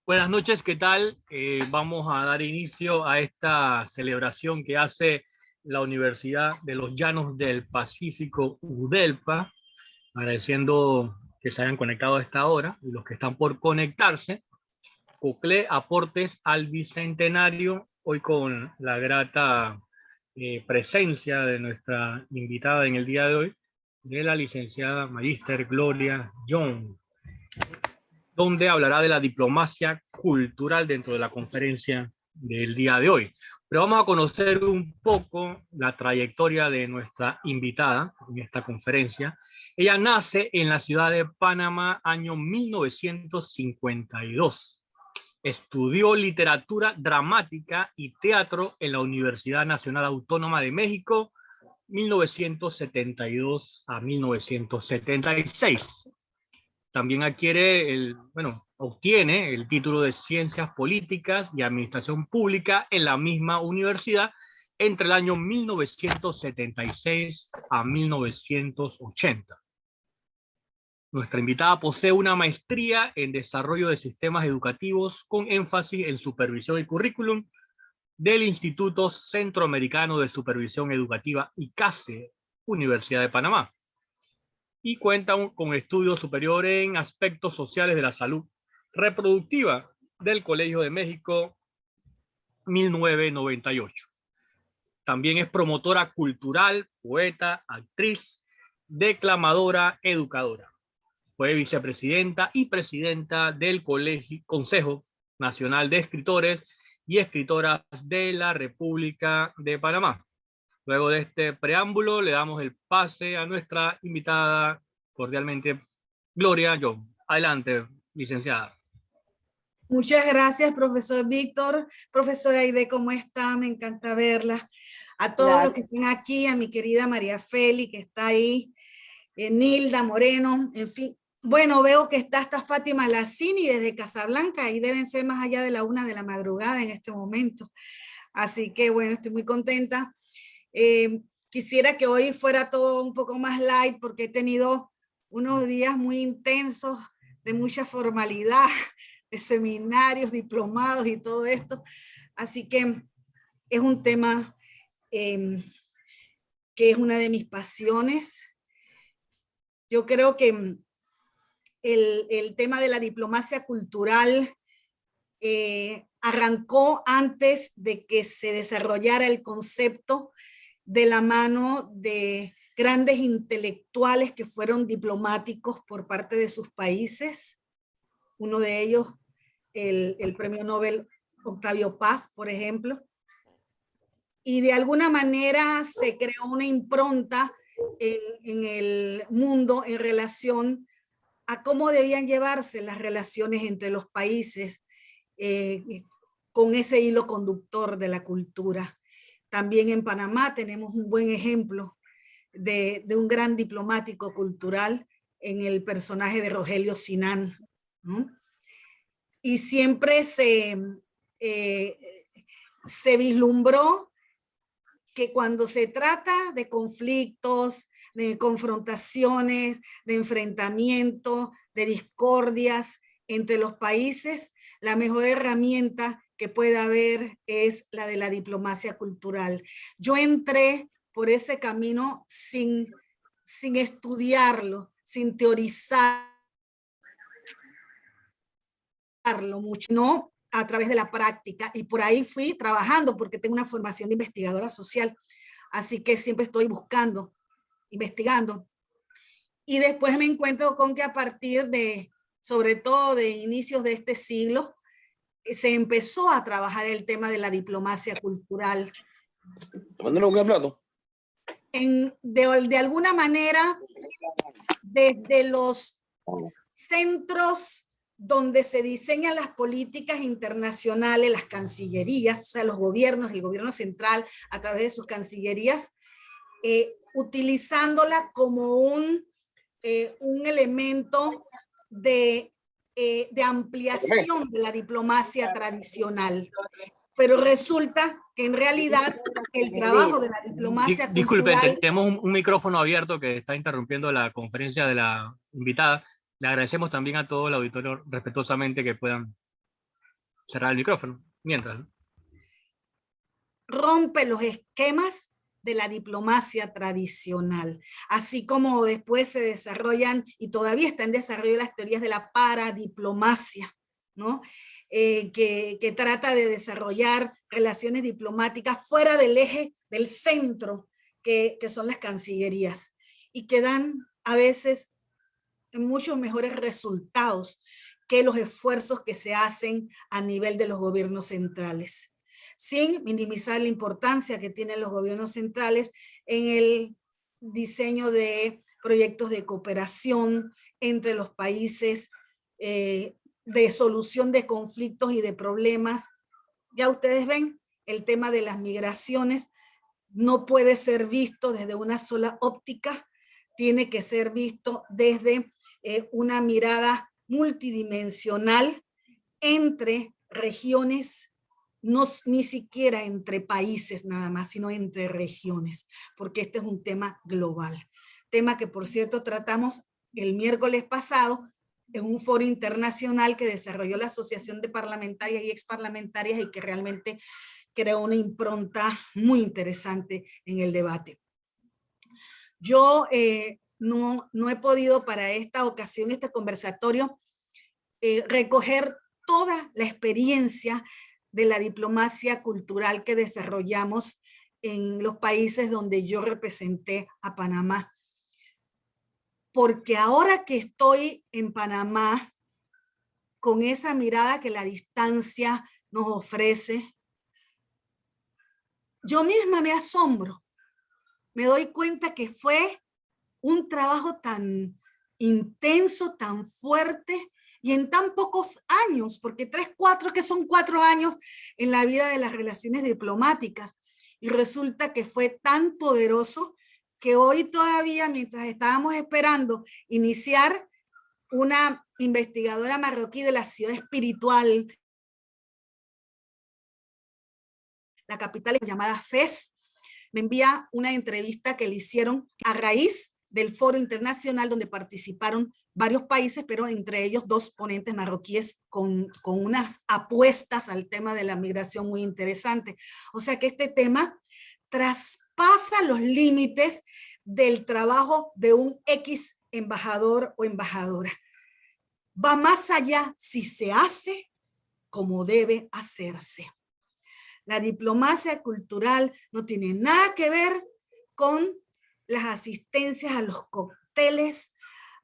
Buenas noches, ¿qué tal? Vamos a dar inicio a esta celebración que hace la Universidad de los Llanos del Pacífico, UDELPA, agradeciendo que se hayan conectado a esta hora y los que están por conectarse. CUCLE Aportes al Bicentenario, hoy con la grata presencia de nuestra invitada en el día de hoy, de la licenciada Magíster Gloria Young, donde hablará de la diplomacia cultural dentro de la conferencia del día de hoy. Pero vamos a conocer un poco la trayectoria de nuestra invitada en esta conferencia. Ella nace en la ciudad de Panamá, año 1952. Estudió literatura dramática y teatro en la Universidad Nacional Autónoma de México, 1972 a 1976. También obtiene el título de Ciencias Políticas y Administración Pública en la misma universidad entre el año 1976 a 1980. Nuestra invitada posee una maestría en Desarrollo de Sistemas Educativos con énfasis en Supervisión y Currículum del Instituto Centroamericano de Supervisión Educativa, ICASE, Universidad de Panamá. Y cuenta con estudios superiores en aspectos sociales de la salud reproductiva del Colegio de México, 1998. También es promotora cultural, poeta, actriz, declamadora, educadora. Fue vicepresidenta y presidenta del Consejo Nacional de Escritores y Escritoras de la República de Panamá. Luego de este preámbulo, le damos el pase a nuestra invitada, cordialmente, Gloria Young. Adelante, licenciada. Muchas gracias, profesor Víctor. Profesora Aide, ¿cómo está? Me encanta verla. A todos los que están aquí, a mi querida María Feli, que está ahí, Nilda Moreno, en fin. Bueno, veo que está hasta Fátima Lassini desde Casablanca, y deben ser más allá de la 1 de la madrugada en este momento. Así que, bueno, estoy muy contenta. Quisiera que hoy fuera todo un poco más light porque he tenido unos días muy intensos de mucha formalidad, de seminarios, diplomados y todo esto. Así que es un tema que es una de mis pasiones. Yo creo que el tema de la diplomacia cultural arrancó antes de que se desarrollara el concepto de la mano de grandes intelectuales que fueron diplomáticos por parte de sus países. Uno de ellos, el premio Nobel Octavio Paz, por ejemplo. Y de alguna manera se creó una impronta en el mundo en relación a cómo debían llevarse las relaciones entre los países con ese hilo conductor de la cultura. También en Panamá tenemos un buen ejemplo de un gran diplomático cultural en el personaje de Rogelio Sinan, ¿no? Y siempre se vislumbró que cuando se trata de conflictos, de confrontaciones, de enfrentamientos, de discordias entre los países, la mejor herramienta que pueda haber es la de la diplomacia cultural. Yo entré por ese camino sin estudiarlo, sin teorizarlo mucho, no a través de la práctica, y por ahí fui trabajando porque tengo una formación de investigadora social, así que siempre estoy buscando, investigando. Y después me encuentro con que a partir de, sobre todo de inicios de este siglo, se empezó a trabajar el tema de la diplomacia cultural. De alguna manera, desde los centros donde se diseñan las políticas internacionales, las cancillerías, o sea, los gobiernos, el gobierno central, a través de sus cancillerías, utilizándola como un elemento de ampliación de la diplomacia tradicional. Pero resulta que en realidad el trabajo de la diplomacia Disculpen, cultural... tenemos un micrófono abierto que está interrumpiendo la conferencia de la invitada. Le agradecemos también a todo el auditorio respetuosamente que puedan cerrar el micrófono. Mientras, ¿no? Rompe los esquemas de la diplomacia tradicional, así como después se desarrollan y todavía está en desarrollo las teorías de la paradiplomacia, ¿no? Que trata de desarrollar relaciones diplomáticas fuera del eje, del centro, que son las cancillerías, y que dan a veces muchos mejores resultados que los esfuerzos que se hacen a nivel de los gobiernos centrales, sin minimizar la importancia que tienen los gobiernos centrales en el diseño de proyectos de cooperación entre los países, de solución de conflictos y de problemas. Ya ustedes ven, el tema de las migraciones no puede ser visto desde una sola óptica, tiene que ser visto desde una mirada multidimensional entre regiones, no ni siquiera entre países nada más, sino entre regiones, porque este es un tema global. Tema que, por cierto, tratamos el miércoles pasado en un foro internacional que desarrolló la Asociación de Parlamentarias y Exparlamentarias y que realmente creó una impronta muy interesante en el debate. Yo no he podido para esta ocasión, este conversatorio, recoger toda la experiencia de la diplomacia cultural que desarrollamos en los países donde yo representé a Panamá. Porque ahora que estoy en Panamá, con esa mirada que la distancia nos ofrece, yo misma me asombro. Me doy cuenta que fue un trabajo tan intenso, tan fuerte, y en tan pocos años, porque 3-4, que son 4 años en la vida de las relaciones diplomáticas, y resulta que fue tan poderoso que hoy todavía, mientras estábamos esperando iniciar, una investigadora marroquí de la ciudad espiritual, la capital llamada Fez, me envía una entrevista que le hicieron a raíz del foro internacional donde participaron varios países, pero entre ellos 2 ponentes marroquíes con unas apuestas al tema de la migración muy interesante. O sea que este tema traspasa los límites del trabajo de un X embajador o embajadora. Va más allá si se hace como debe hacerse. La diplomacia cultural no tiene nada que ver con las asistencias a los cócteles,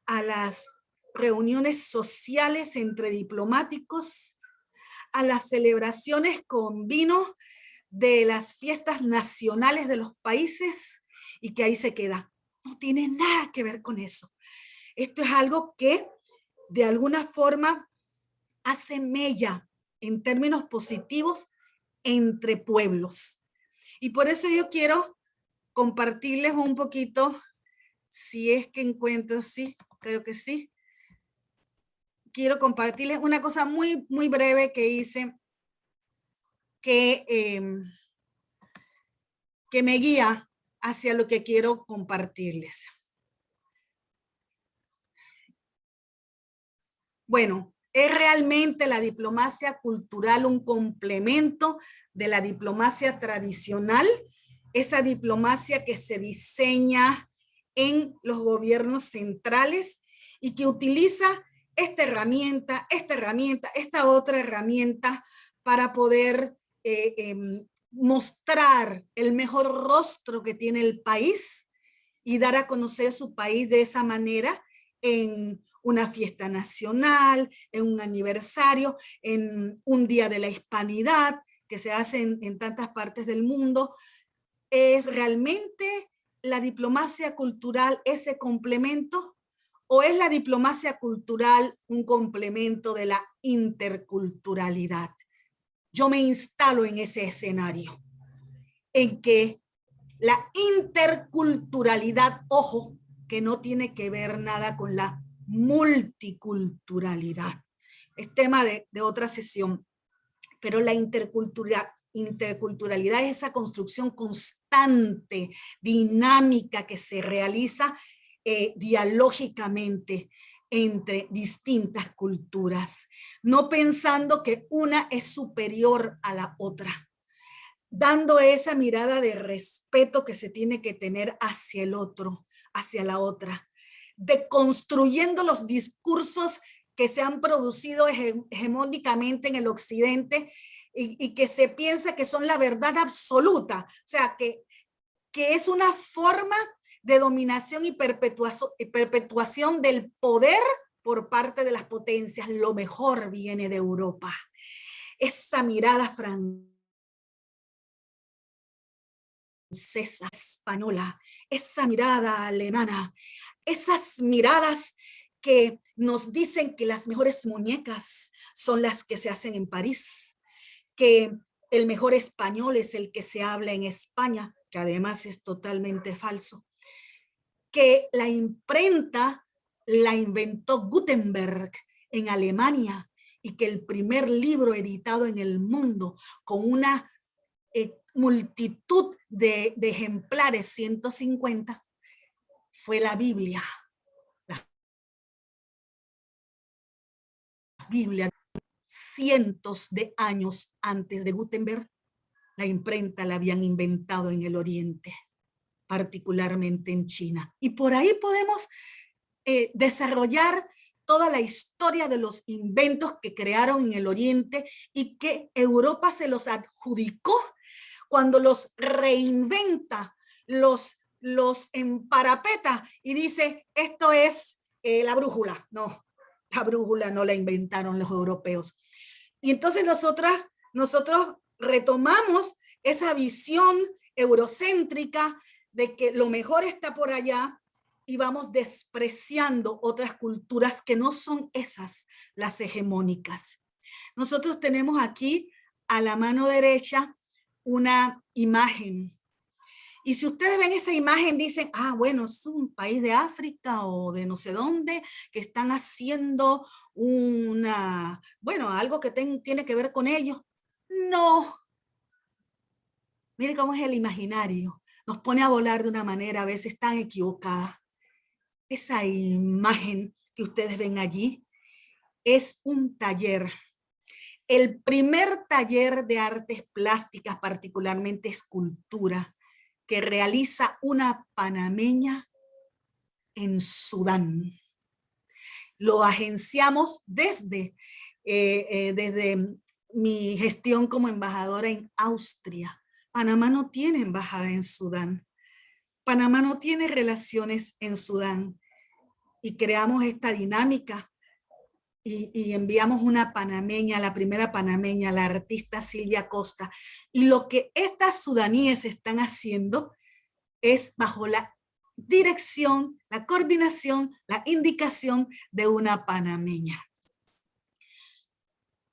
a las reuniones sociales entre diplomáticos, a las celebraciones con vino de las fiestas nacionales de los países y que ahí se queda. No tiene nada que ver con eso. Esto es algo que de alguna forma hace mella en términos positivos entre pueblos. Y por eso yo quiero compartirles un poquito, si es que encuentro, sí, creo que sí. Quiero compartirles una cosa muy, muy breve que hice que me guía hacia lo que quiero compartirles. Bueno, ¿es realmente la diplomacia cultural un complemento de la diplomacia tradicional? Esa diplomacia que se diseña en los gobiernos centrales y que utiliza esta herramienta, esta otra herramienta para poder mostrar el mejor rostro que tiene el país y dar a conocer su país de esa manera en una fiesta nacional, en un aniversario, en un día de la hispanidad que se hace en tantas partes del mundo. ¿Es realmente la diplomacia cultural ese complemento? ¿O es la diplomacia cultural un complemento de la interculturalidad? Yo me instalo en ese escenario, en que la interculturalidad, ojo, que no tiene que ver nada con la multiculturalidad. Es tema de otra sesión, pero la interculturalidad es esa construcción constante, dinámica, que se realiza dialógicamente entre distintas culturas, no pensando que una es superior a la otra, dando esa mirada de respeto que se tiene que tener hacia el otro, hacia la otra, deconstruyendo los discursos que se han producido hegemónicamente en el occidente y que se piensa que son la verdad absoluta, o sea, que es una forma de dominación y perpetuación del poder por parte de las potencias. Lo mejor viene de Europa. Esa mirada francesa, española, esa mirada alemana, esas miradas que nos dicen que las mejores muñecas son las que se hacen en París, que el mejor español es el que se habla en España, que además es totalmente falso, que la imprenta la inventó Gutenberg en Alemania y que el primer libro editado en el mundo con una multitud de ejemplares, 150, fue la Biblia. La Biblia, cientos de años antes de Gutenberg, la imprenta la habían inventado en el Oriente, particularmente en China. Y por ahí podemos desarrollar toda la historia de los inventos que crearon en el Oriente y que Europa se los adjudicó cuando los reinventa, los emparapeta y dice, esto es la brújula. No, la brújula no la inventaron los europeos. Y entonces nosotros retomamos esa visión eurocéntrica de que lo mejor está por allá y vamos despreciando otras culturas que no son esas las hegemónicas. Nosotros tenemos aquí a la mano derecha una imagen. Y si ustedes ven esa imagen, dicen, ah, bueno, es un país de África o de no sé dónde, que están haciendo algo que tiene que ver con ellos. No. Miren cómo es el imaginario. Nos pone a volar de una manera a veces tan equivocada. Esa imagen que ustedes ven allí es un taller. El primer taller de artes plásticas, particularmente escultura, que realiza una panameña en Sudán. Lo agenciamos desde mi gestión como embajadora en Austria. Panamá no tiene embajada en Sudán. Panamá no tiene relaciones en Sudán. Y creamos esta dinámica y enviamos una panameña, la primera panameña, la artista Silvia Costa. Y lo que estas sudaníes están haciendo es bajo la dirección, la coordinación, la indicación de una panameña.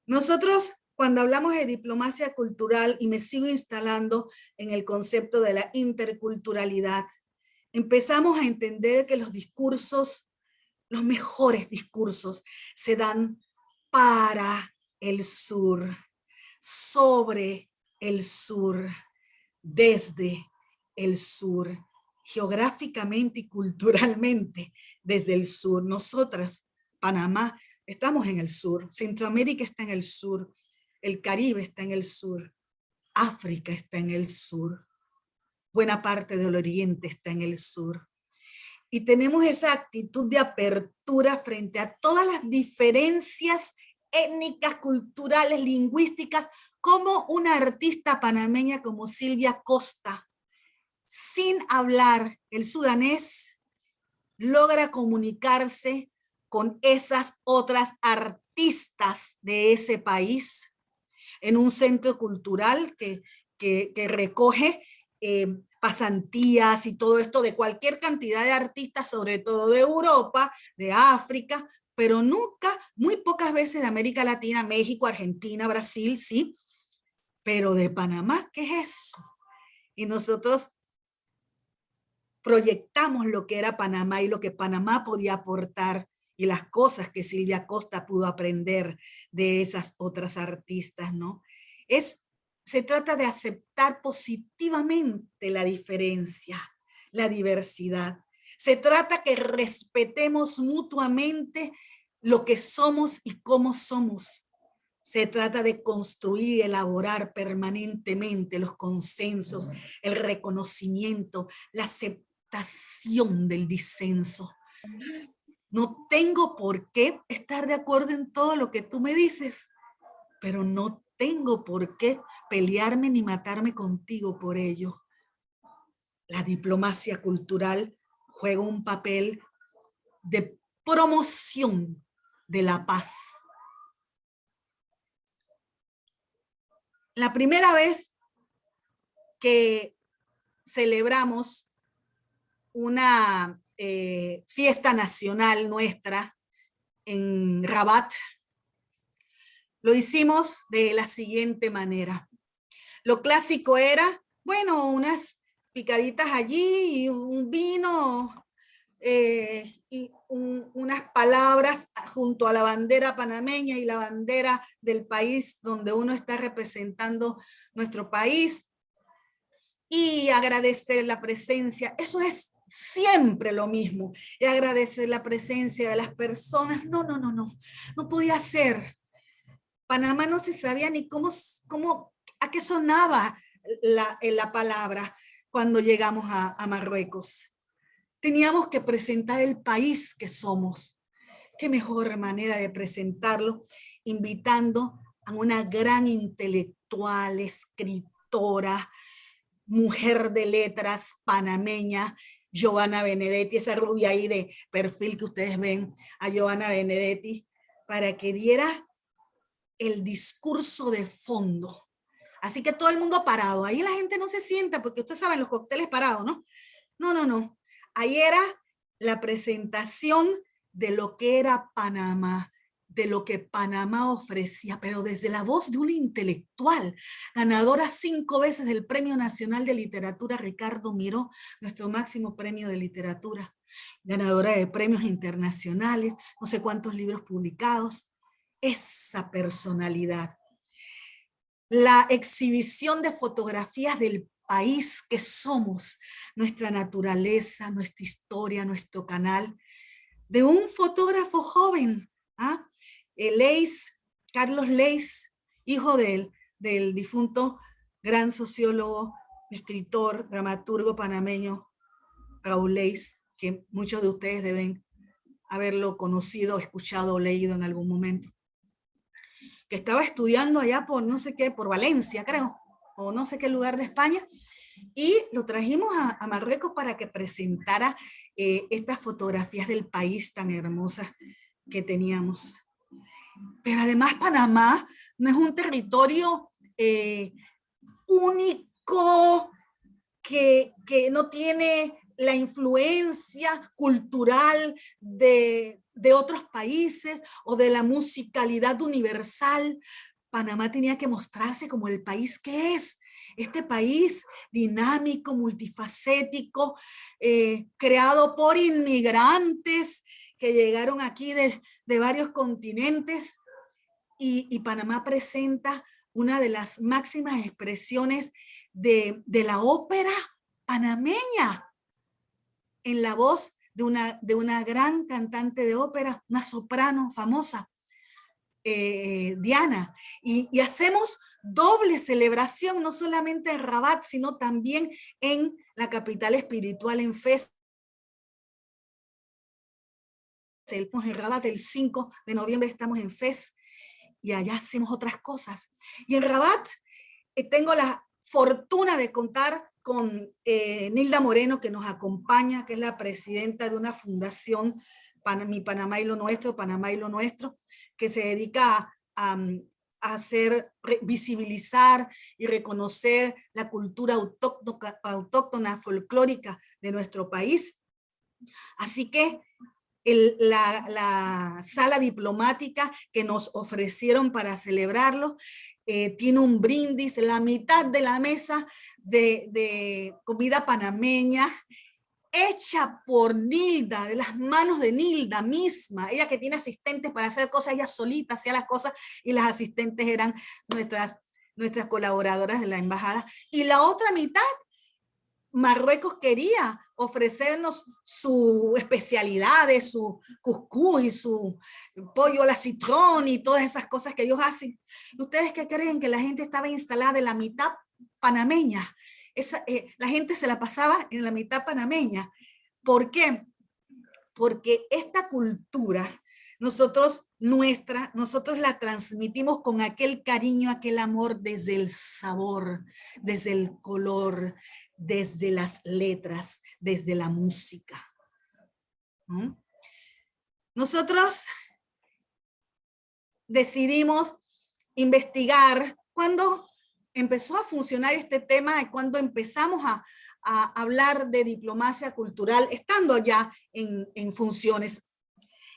Nosotros, cuando hablamos de diplomacia cultural, y me sigo instalando en el concepto de la interculturalidad, empezamos a entender que los discursos, los mejores discursos, se dan para el sur, sobre el sur, desde el sur, geográficamente y culturalmente desde el sur. Nosotras, Panamá, estamos en el sur, Centroamérica está en el sur, el Caribe está en el sur, África está en el sur, buena parte del Oriente está en el sur. Y tenemos esa actitud de apertura frente a todas las diferencias étnicas, culturales, lingüísticas, como una artista panameña como Silvia Costa, sin hablar el sudanés, logra comunicarse con esas otras artistas de ese país en un centro cultural que recoge pasantías y todo esto de cualquier cantidad de artistas, sobre todo de Europa, de África, pero nunca, muy pocas veces de América Latina, México, Argentina, Brasil, sí, pero de Panamá, ¿qué es eso? Y nosotros proyectamos lo que era Panamá y lo que Panamá podía aportar y las cosas que Silvia Costa pudo aprender de esas otras artistas, ¿no? Se trata de aceptar positivamente la diferencia, la diversidad. Se trata que respetemos mutuamente lo que somos y cómo somos. Se trata de construir y elaborar permanentemente los consensos, el reconocimiento, la aceptación del disenso. No tengo por qué estar de acuerdo en todo lo que tú me dices, pero no tengo por qué pelearme ni matarme contigo por ello. La diplomacia cultural juega un papel de promoción de la paz. La primera vez que celebramos una fiesta nacional nuestra en Rabat, lo hicimos de la siguiente manera. Lo clásico era, bueno, unas picaditas allí y un vino y unas palabras junto a la bandera panameña y la bandera del país donde uno está representando nuestro país, y agradecer la presencia. Eso es siempre lo mismo, y agradecer la presencia de las personas. No podía ser. Panamá no se sabía ni a qué sonaba la palabra cuando llegamos a Marruecos. Teníamos que presentar el país que somos. Qué mejor manera de presentarlo, invitando a una gran intelectual, escritora, mujer de letras panameña, Giovanna Benedetti, esa rubia ahí de perfil que ustedes ven, a Giovanna Benedetti, para que diera el discurso de fondo. Así que todo el mundo parado. Ahí la gente no se sienta, porque ustedes saben, los cócteles parados, ¿no? No. Ahí era la presentación de lo que era Panamá, de lo que Panamá ofrecía, pero desde la voz de una intelectual, ganadora 5 veces del Premio Nacional de Literatura Ricardo Miró, nuestro máximo premio de literatura, ganadora de premios internacionales, no sé cuántos libros publicados. Esa personalidad. La exhibición de fotografías del país que somos, nuestra naturaleza, nuestra historia, nuestro canal, de un fotógrafo joven, Carlos Leis, hijo del difunto gran sociólogo, escritor, dramaturgo panameño, Raúl Leis, que muchos de ustedes deben haberlo conocido, escuchado o leído en algún momento, que estaba estudiando allá por no sé qué, por Valencia creo, o no sé qué lugar de España, y lo trajimos a Marruecos para que presentara estas fotografías del país tan hermosas que teníamos. Pero además Panamá no es un territorio único que no tiene la influencia cultural de otros países o de la musicalidad universal. Panamá tenía que mostrarse como el país que es. Este país dinámico, multifacético, creado por inmigrantes que llegaron aquí de varios continentes, y Panamá presenta una de las máximas expresiones de la ópera panameña, en la voz de una gran cantante de ópera, una soprano famosa, Diana, y hacemos doble celebración, no solamente en Rabat, sino también en la capital espiritual, en Fez. En Rabat el 5 de noviembre estamos en Fez, y allá hacemos otras cosas. Y en Rabat tengo la fortuna de contar con Nilda Moreno, que nos acompaña, que es la presidenta de una fundación, Mi Panamá y lo Nuestro, Panamá y lo Nuestro, que se dedica a hacer, visibilizar y reconocer la cultura autóctona, folclórica de nuestro país. Así que la sala diplomática que nos ofrecieron para celebrarlo tiene un brindis, la mitad de la mesa de comida panameña, hecha por Nilda, de las manos de Nilda misma, ella que tiene asistentes para hacer cosas, ella solita hacía las cosas, y las asistentes eran nuestras colaboradoras de la embajada. Y la otra mitad Marruecos quería ofrecernos sus especialidades, su cuscús y su pollo a la citrón y todas esas cosas que ellos hacen. ¿Ustedes qué creen? Que la gente estaba instalada en la mitad panameña. La gente se la pasaba en la mitad panameña. ¿Por qué? Porque esta cultura, nosotros la transmitimos con aquel cariño, aquel amor desde el sabor, desde el color, desde las letras, desde la música. ¿Mm? Nosotros decidimos investigar cuando empezó a funcionar este tema, cuando empezamos a hablar de diplomacia cultural, estando ya en funciones.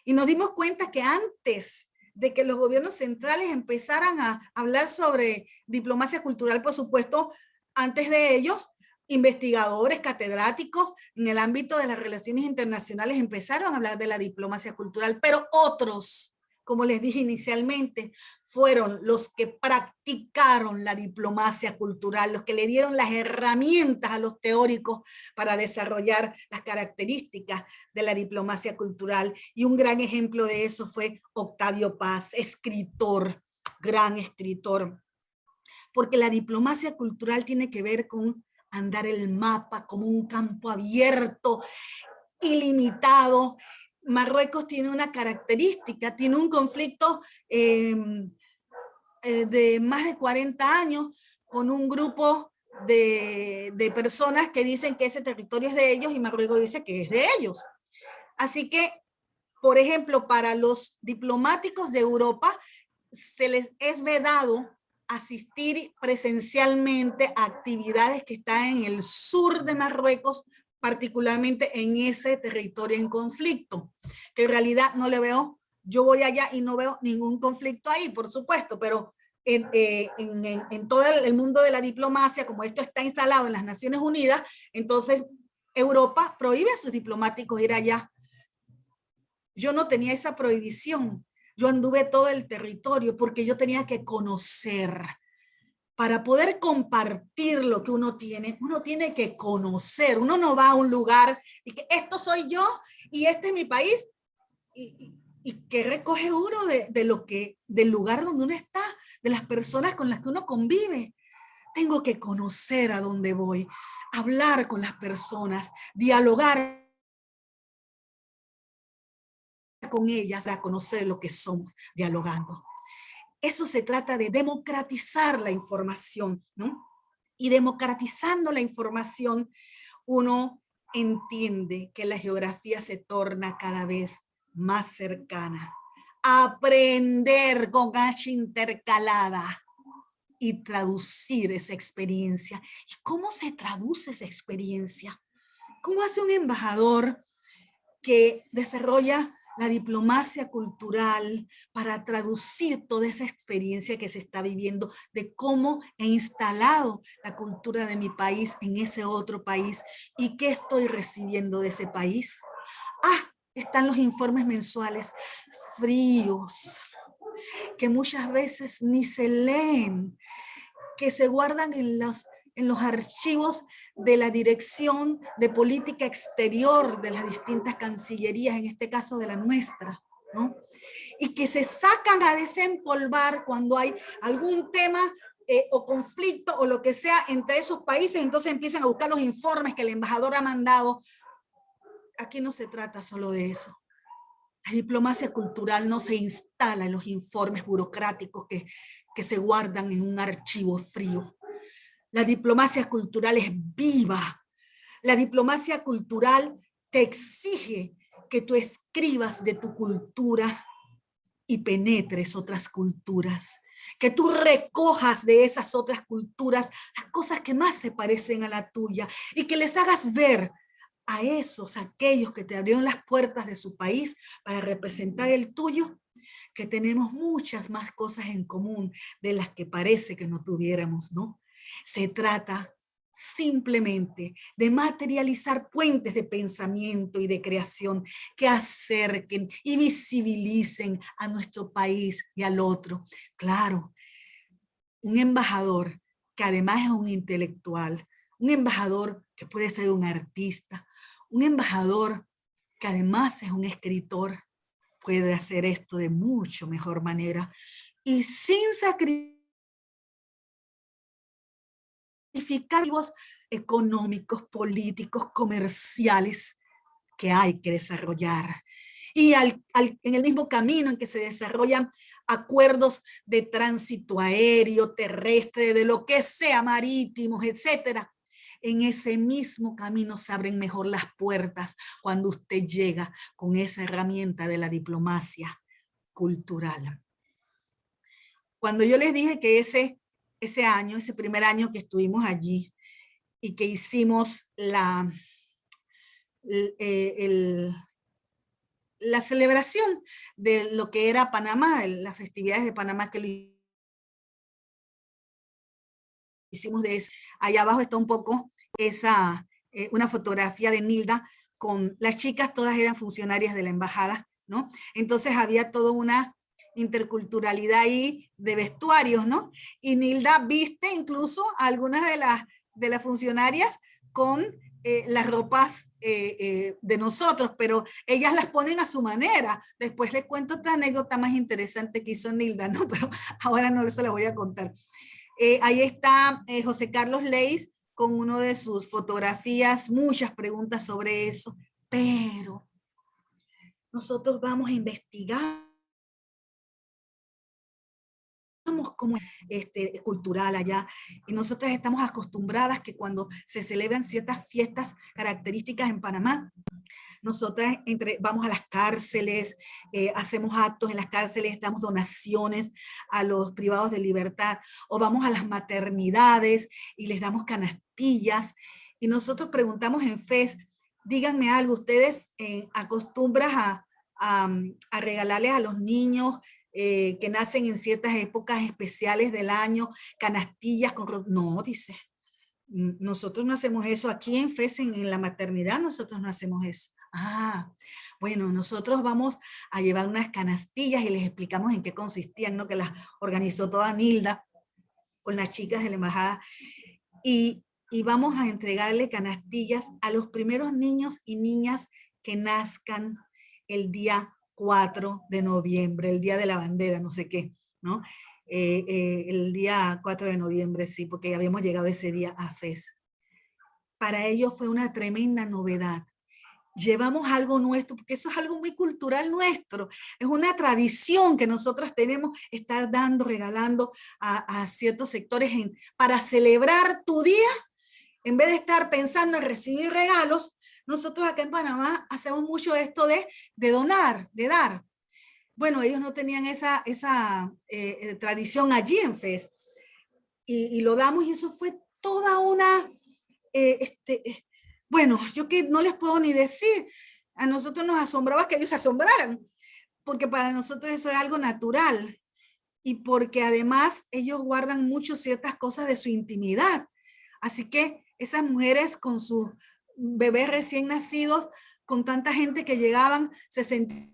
Y nos dimos cuenta que antes de que los gobiernos centrales empezaran a hablar sobre diplomacia cultural, por supuesto, antes de ellos, investigadores, catedráticos en el ámbito de las relaciones internacionales empezaron a hablar de la diplomacia cultural, pero otros, como les dije inicialmente, fueron los que practicaron la diplomacia cultural, los que le dieron las herramientas a los teóricos para desarrollar las características de la diplomacia cultural. Y un gran ejemplo de eso fue Octavio Paz, escritor, gran escritor. Porque la diplomacia cultural tiene que ver con andar el mapa como un campo abierto, ilimitado. Marruecos tiene una característica, tiene un conflicto de más de 40 años con un grupo de personas que dicen que ese territorio es de ellos y Marruecos dice que es de ellos. Así que, por ejemplo, para los diplomáticos de Europa se les es vedado asistir presencialmente a actividades que están en el sur de Marruecos, particularmente en ese territorio en conflicto, que en realidad no le veo, yo voy allá y no veo ningún conflicto ahí, por supuesto, pero en todo el mundo de la diplomacia, como esto está instalado en las Naciones Unidas, entonces Europa prohíbe a sus diplomáticos ir allá. Yo no tenía esa prohibición. Yo anduve todo el territorio porque yo tenía que conocer. Para poder compartir lo que uno tiene que conocer. Uno no va a un lugar y que esto soy yo y este es mi país y que recoge uno del lugar donde uno está, de las personas con las que uno convive. Tengo que conocer a dónde voy, hablar con las personas, dialogar con ellas para conocer lo que somos dialogando. Eso se trata de democratizar la información, ¿no? Y democratizando la información, uno entiende que la geografía se torna cada vez más cercana. Aprender con H intercalada y traducir esa experiencia. ¿Y cómo se traduce esa experiencia? ¿Cómo hace un embajador que desarrolla la diplomacia cultural para traducir toda esa experiencia que se está viviendo de cómo he instalado la cultura de mi país en ese otro país y qué estoy recibiendo de ese país? Están los informes mensuales fríos, que muchas veces ni se leen, que se guardan en los archivos de la Dirección de Política Exterior de las distintas cancillerías, en este caso de la nuestra, ¿no? Y que se sacan a desempolvar cuando hay algún tema o conflicto o lo que sea entre esos países, entonces empiezan a buscar los informes que el embajador ha mandado. Aquí no se trata solo de eso. La diplomacia cultural no se instala en los informes burocráticos que se guardan en un archivo frío. La diplomacia cultural es viva. La diplomacia cultural te exige que tú escribas de tu cultura y penetres otras culturas, que tú recojas de esas otras culturas las cosas que más se parecen a la tuya y que les hagas ver a aquellos que te abrieron las puertas de su país para representar el tuyo, que tenemos muchas más cosas en común de las que parece que no tuviéramos, ¿no? Se trata simplemente de materializar puentes de pensamiento y de creación que acerquen y visibilicen a nuestro país y al otro. Claro, un embajador que además es un intelectual, un embajador que puede ser un artista, un embajador que además es un escritor, puede hacer esto de mucho mejor manera y sin sacrificar económicos, políticos, comerciales que hay que desarrollar. Y en el mismo camino en que se desarrollan acuerdos de tránsito aéreo, terrestre, de lo que sea, marítimos, etcétera, en ese mismo camino se abren mejor las puertas cuando usted llega con esa herramienta de la diplomacia cultural. Cuando yo les dije que ese primer año que estuvimos allí y que hicimos la celebración de lo que era Panamá, las festividades de Panamá que lo hicimos de eso. Allá abajo está un poco una fotografía de Nilda con las chicas, todas eran funcionarias de la embajada, ¿no? Entonces había toda una interculturalidad ahí de vestuarios, ¿no? Y Nilda viste incluso a algunas de las funcionarias con las ropas de nosotros, pero ellas las ponen a su manera. Después les cuento otra anécdota más interesante que hizo Nilda, ¿no? Pero ahora no se la voy a contar. Ahí está José Carlos Leis con una de sus fotografías, muchas preguntas sobre eso, pero nosotros vamos a investigar como cultural allá y nosotras estamos acostumbradas que cuando se celebran ciertas fiestas características en Panamá, nosotras vamos a las cárceles, hacemos actos en las cárceles, damos donaciones a los privados de libertad o vamos a las maternidades y les damos canastillas y nosotros preguntamos en FES, díganme algo, ¿ustedes acostumbran a regalarles a los niños que nacen en ciertas épocas especiales del año, canastillas con... No, dice, nosotros no hacemos eso. Aquí en FES, en la maternidad, nosotros no hacemos eso. Ah, bueno, nosotros vamos a llevar unas canastillas y les explicamos en qué consistían, ¿no? Que las organizó toda Nilda con las chicas de la embajada. Y vamos a entregarle canastillas a los primeros niños y niñas que nazcan el día 4 de noviembre, el día de la bandera, no sé qué, ¿no? El día 4 de noviembre, sí, porque habíamos llegado ese día a FES. Para ellos fue una tremenda novedad. Llevamos algo nuestro, porque eso es algo muy cultural nuestro, es una tradición que nosotros tenemos, estar dando, regalando a ciertos sectores para celebrar tu día, en vez de estar pensando en recibir regalos. Nosotros acá en Panamá hacemos mucho esto de donar, de dar. Bueno, ellos no tenían esa tradición allí en FES, y lo damos, y eso fue toda una... bueno, yo que no les puedo ni decir, a nosotros nos asombraba que ellos se asombraran, porque para nosotros eso es algo natural, y porque además ellos guardan mucho ciertas cosas de su intimidad. Así que esas mujeres con sus bebés recién nacidos, con tanta gente que llegaban, se sentían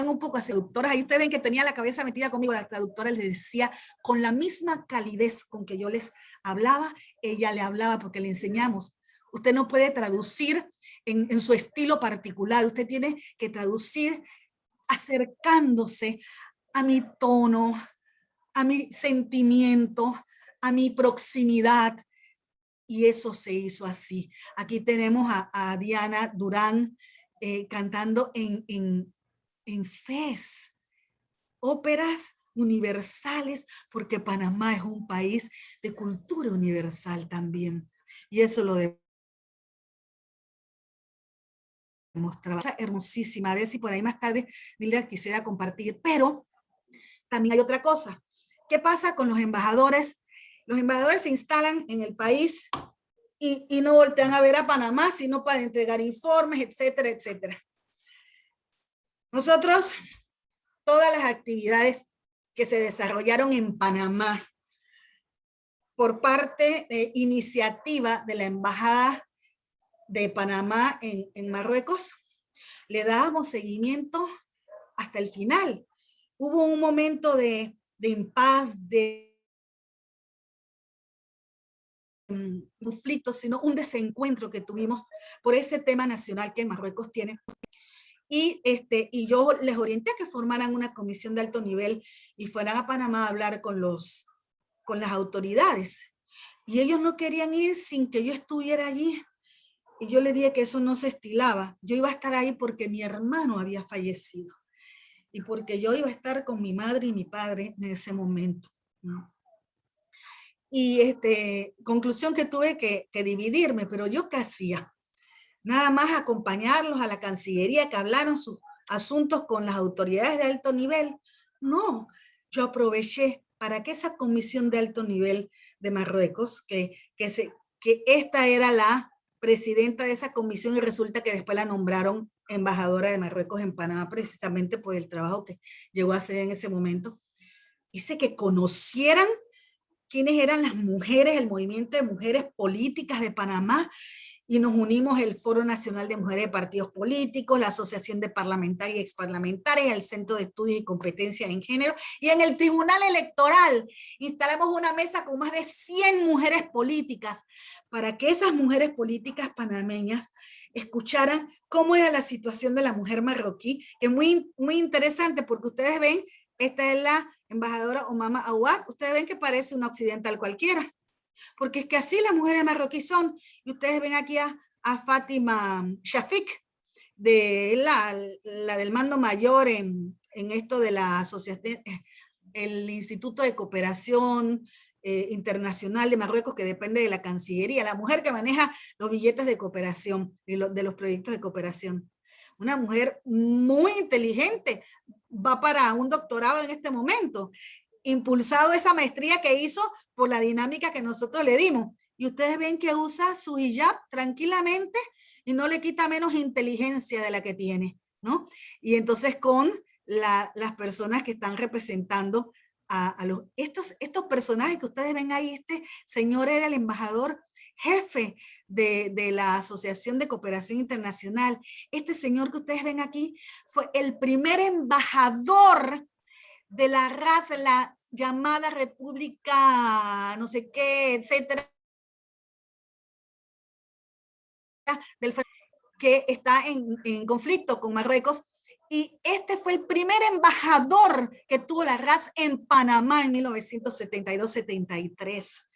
un poco seductoras. Ahí ustedes ven que tenía la cabeza metida conmigo, la traductora les decía, con la misma calidez con que yo les hablaba, ella le hablaba, porque le enseñamos. Usted no puede traducir en su estilo particular, usted tiene que traducir acercándose a mi tono, a mi sentimiento, a mi proximidad, y eso se hizo así. Aquí tenemos a Diana Durán cantando en FES, óperas universales, porque Panamá es un país de cultura universal también, y eso lo demostraba. Hermosísima, a ver si por ahí más tarde Nilda quisiera compartir, pero también hay otra cosa. ¿Qué pasa con los embajadores? Los embajadores se instalan en el país y no voltean a ver a Panamá, sino para entregar informes, etcétera, etcétera. Nosotros, todas las actividades que se desarrollaron en Panamá por parte de iniciativa de la Embajada de Panamá en Marruecos, le dábamos seguimiento hasta el final. Hubo un momento de impas, de conflicto, sino un desencuentro que tuvimos por ese tema nacional que Marruecos tiene. Y yo les orienté a que formaran una comisión de alto nivel y fueran a Panamá a hablar con las autoridades. Y ellos no querían ir sin que yo estuviera allí. Y yo les dije que eso no se estilaba. Yo iba a estar ahí porque mi hermano había fallecido y porque yo iba a estar con mi madre y mi padre en ese momento. Y conclusión que tuve que dividirme, pero yo qué hacía, nada más acompañarlos a la Cancillería que hablaron sus asuntos con las autoridades de alto nivel. No, yo aproveché para que esa comisión de alto nivel de Marruecos, que esta era la presidenta de esa comisión y resulta que después la nombraron embajadora de Marruecos en Panamá precisamente por el trabajo que llegó a hacer en ese momento, hice que conocieran quiénes eran las mujeres, el movimiento de mujeres políticas de Panamá, y nos unimos el Foro Nacional de Mujeres de Partidos Políticos, la Asociación de Parlamentarias y Exparlamentarias, el Centro de Estudios y Competencias en Género, y en el Tribunal Electoral instalamos una mesa con más de 100 mujeres políticas para que esas mujeres políticas panameñas escucharan cómo era la situación de la mujer marroquí, que es muy, muy interesante porque ustedes ven, esta es la embajadora Omama Awad, ustedes ven que parece una occidental cualquiera, porque es que así las mujeres marroquíes son. Y ustedes ven aquí a Fátima Shafik, de la del mando mayor en esto de la asociación, el Instituto de Cooperación Internacional de Marruecos, que depende de la Cancillería, la mujer que maneja los billetes de cooperación, de los proyectos de cooperación. Una mujer muy inteligente, va para un doctorado en este momento, impulsado esa maestría que hizo por la dinámica que nosotros le dimos. Y ustedes ven que usa su hijab tranquilamente y no le quita menos inteligencia de la que tiene, ¿no? Y entonces con las personas que están representando a estos personajes que ustedes ven ahí, este señor era el embajador jefe de la Asociación de Cooperación Internacional. Este señor que ustedes ven aquí fue el primer embajador de la raza, la llamada República, no sé qué, etcétera, que está en conflicto con Marruecos. Y este fue el primer embajador que tuvo la RAS en Panamá en 1972-73,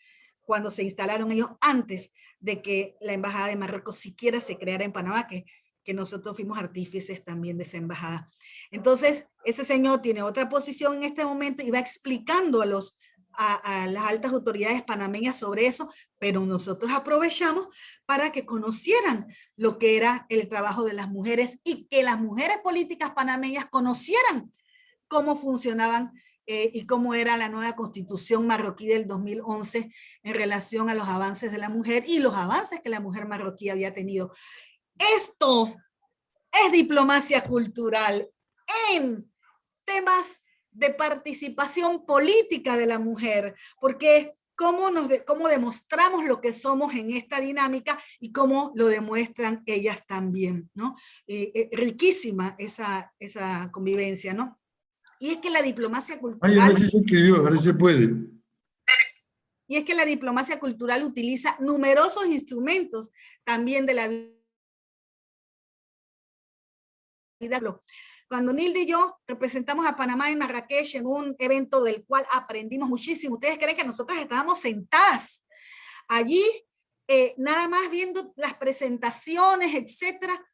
cuando se instalaron ellos, antes de que la embajada de Marruecos siquiera se creara en Panamá, que nosotros fuimos artífices también de esa embajada. Entonces, ese señor tiene otra posición en este momento y va explicando a las altas autoridades panameñas sobre eso, pero nosotros aprovechamos para que conocieran lo que era el trabajo de las mujeres y que las mujeres políticas panameñas conocieran cómo funcionaban y cómo era la nueva constitución marroquí del 2011 en relación a los avances de la mujer y los avances que la mujer marroquí había tenido. Esto es diplomacia cultural en temas de participación política de la mujer, porque cómo demostramos lo que somos en esta dinámica y cómo lo demuestran ellas también, ¿no? Riquísima esa convivencia, ¿no? Y es que la diplomacia cultural... Ay, se inscribió, ahora se puede. Y es que la diplomacia cultural utiliza numerosos instrumentos también de la vida. Cuando Nilda y yo representamos a Panamá en Marrakech en un evento del cual aprendimos muchísimo, ¿ustedes creen que nosotros estábamos sentadas allí nada más viendo las presentaciones, etcétera?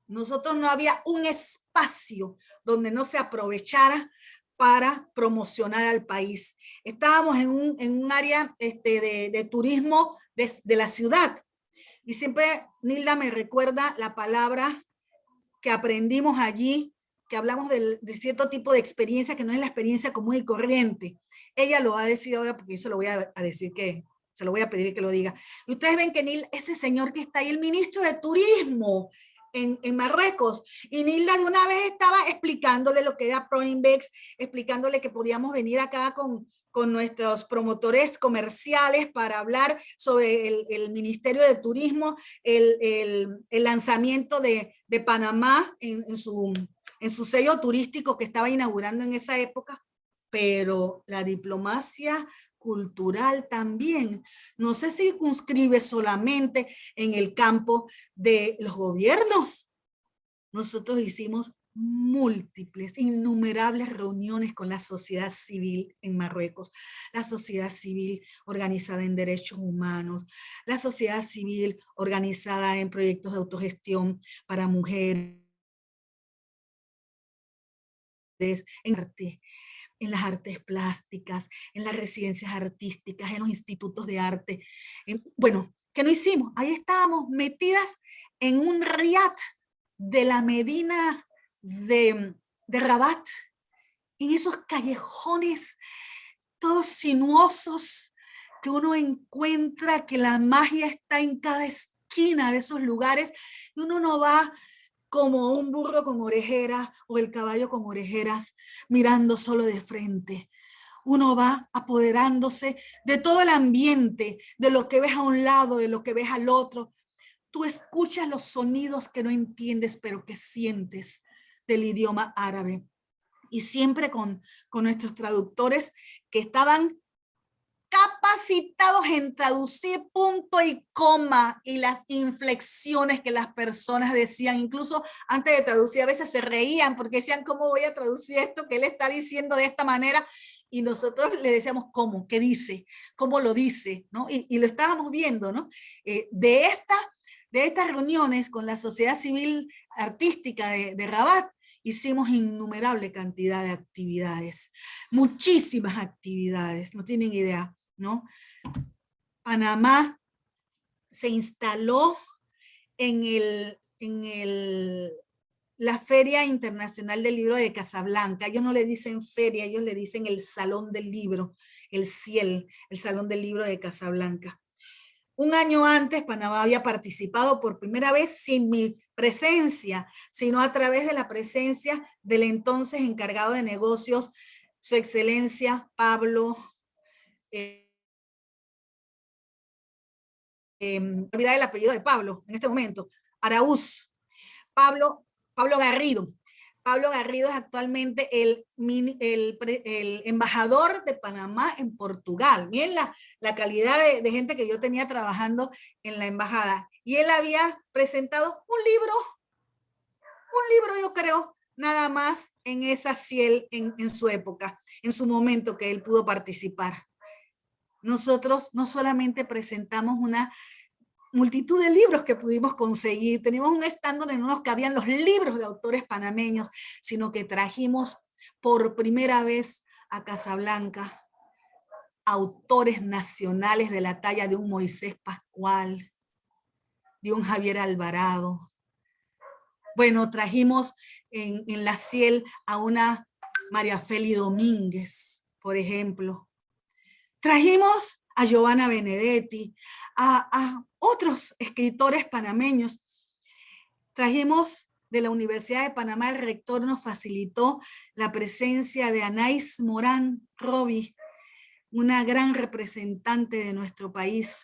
Nosotros no había un espacio donde no se aprovechara para promocionar al país. Estábamos en un área de turismo de la ciudad y siempre Nilda me recuerda la palabra que aprendimos allí, que hablamos de cierto tipo de experiencia que no es la experiencia común y corriente. Ella lo va a decir ahora porque yo se lo voy a decir se lo voy a pedir que lo diga. Y ustedes ven que Nilda, ese señor que está ahí, el ministro de Turismo en Marruecos, y Nilda de una vez estaba explicándole lo que era Proinvex, explicándole que podíamos venir acá con nuestros promotores comerciales para hablar sobre el Ministerio de Turismo, el lanzamiento de Panamá en su sello turístico que estaba inaugurando en esa época, pero la diplomacia cultural también. No se circunscribe solamente en el campo de los gobiernos. Nosotros hicimos múltiples, innumerables reuniones con la sociedad civil en Marruecos, la sociedad civil organizada en derechos humanos, la sociedad civil organizada en proyectos de autogestión para mujeres, en arte, en las artes plásticas, en las residencias artísticas, en los institutos de arte. Bueno, ¿qué no hicimos? Ahí estábamos metidas en un riad de la Medina de Rabat, en esos callejones todos sinuosos que uno encuentra que la magia está en cada esquina de esos lugares, y uno no va como un burro con orejeras o el caballo con orejeras mirando solo de frente. Uno va apoderándose de todo el ambiente, de lo que ves a un lado, de lo que ves al otro. Tú escuchas los sonidos que no entiendes, pero que sientes del idioma árabe. Y siempre con nuestros traductores que estaban capacitados en traducir punto y coma y las inflexiones que las personas decían. Incluso antes de traducir a veces se reían porque decían, ¿cómo voy a traducir esto que él está diciendo de esta manera? Y nosotros le decíamos, ¿cómo? ¿Qué dice? ¿Cómo lo dice? ¿No? Y lo estábamos viendo, ¿no? De estas reuniones con la sociedad civil artística de Rabat, hicimos innumerable cantidad de actividades, muchísimas actividades, no tienen idea, ¿no? Panamá se instaló en la Feria Internacional del Libro de Casablanca. Ellos no le dicen feria, ellos le dicen el Salón del Libro, el CIEL, el Salón del Libro de Casablanca. Un año antes, Panamá había participado por primera vez sin mi presencia, sino a través de la presencia del entonces encargado de negocios, Su Excelencia Pablo, olvidar el apellido de Pablo en este momento, Araúz, Pablo Garrido. Pablo Garrido es actualmente el embajador de Panamá en Portugal. Miren la calidad de gente que yo tenía trabajando en la embajada. Y él había presentado un libro yo creo, nada más en esa CIEL en su época, en su momento que él pudo participar. Nosotros no solamente presentamos una multitud de libros que pudimos conseguir, teníamos un stand donde no nos cabían los libros de autores panameños, sino que trajimos por primera vez a Casablanca autores nacionales de la talla de un Moisés Pascual, de un Javier Alvarado. Bueno, trajimos en la CIEL a una María Feli Domínguez, por ejemplo. Trajimos a Giovanna Benedetti, a otros escritores panameños. Trajimos de la Universidad de Panamá, el rector nos facilitó la presencia de Anaís Morán Robi, una gran representante de nuestro país.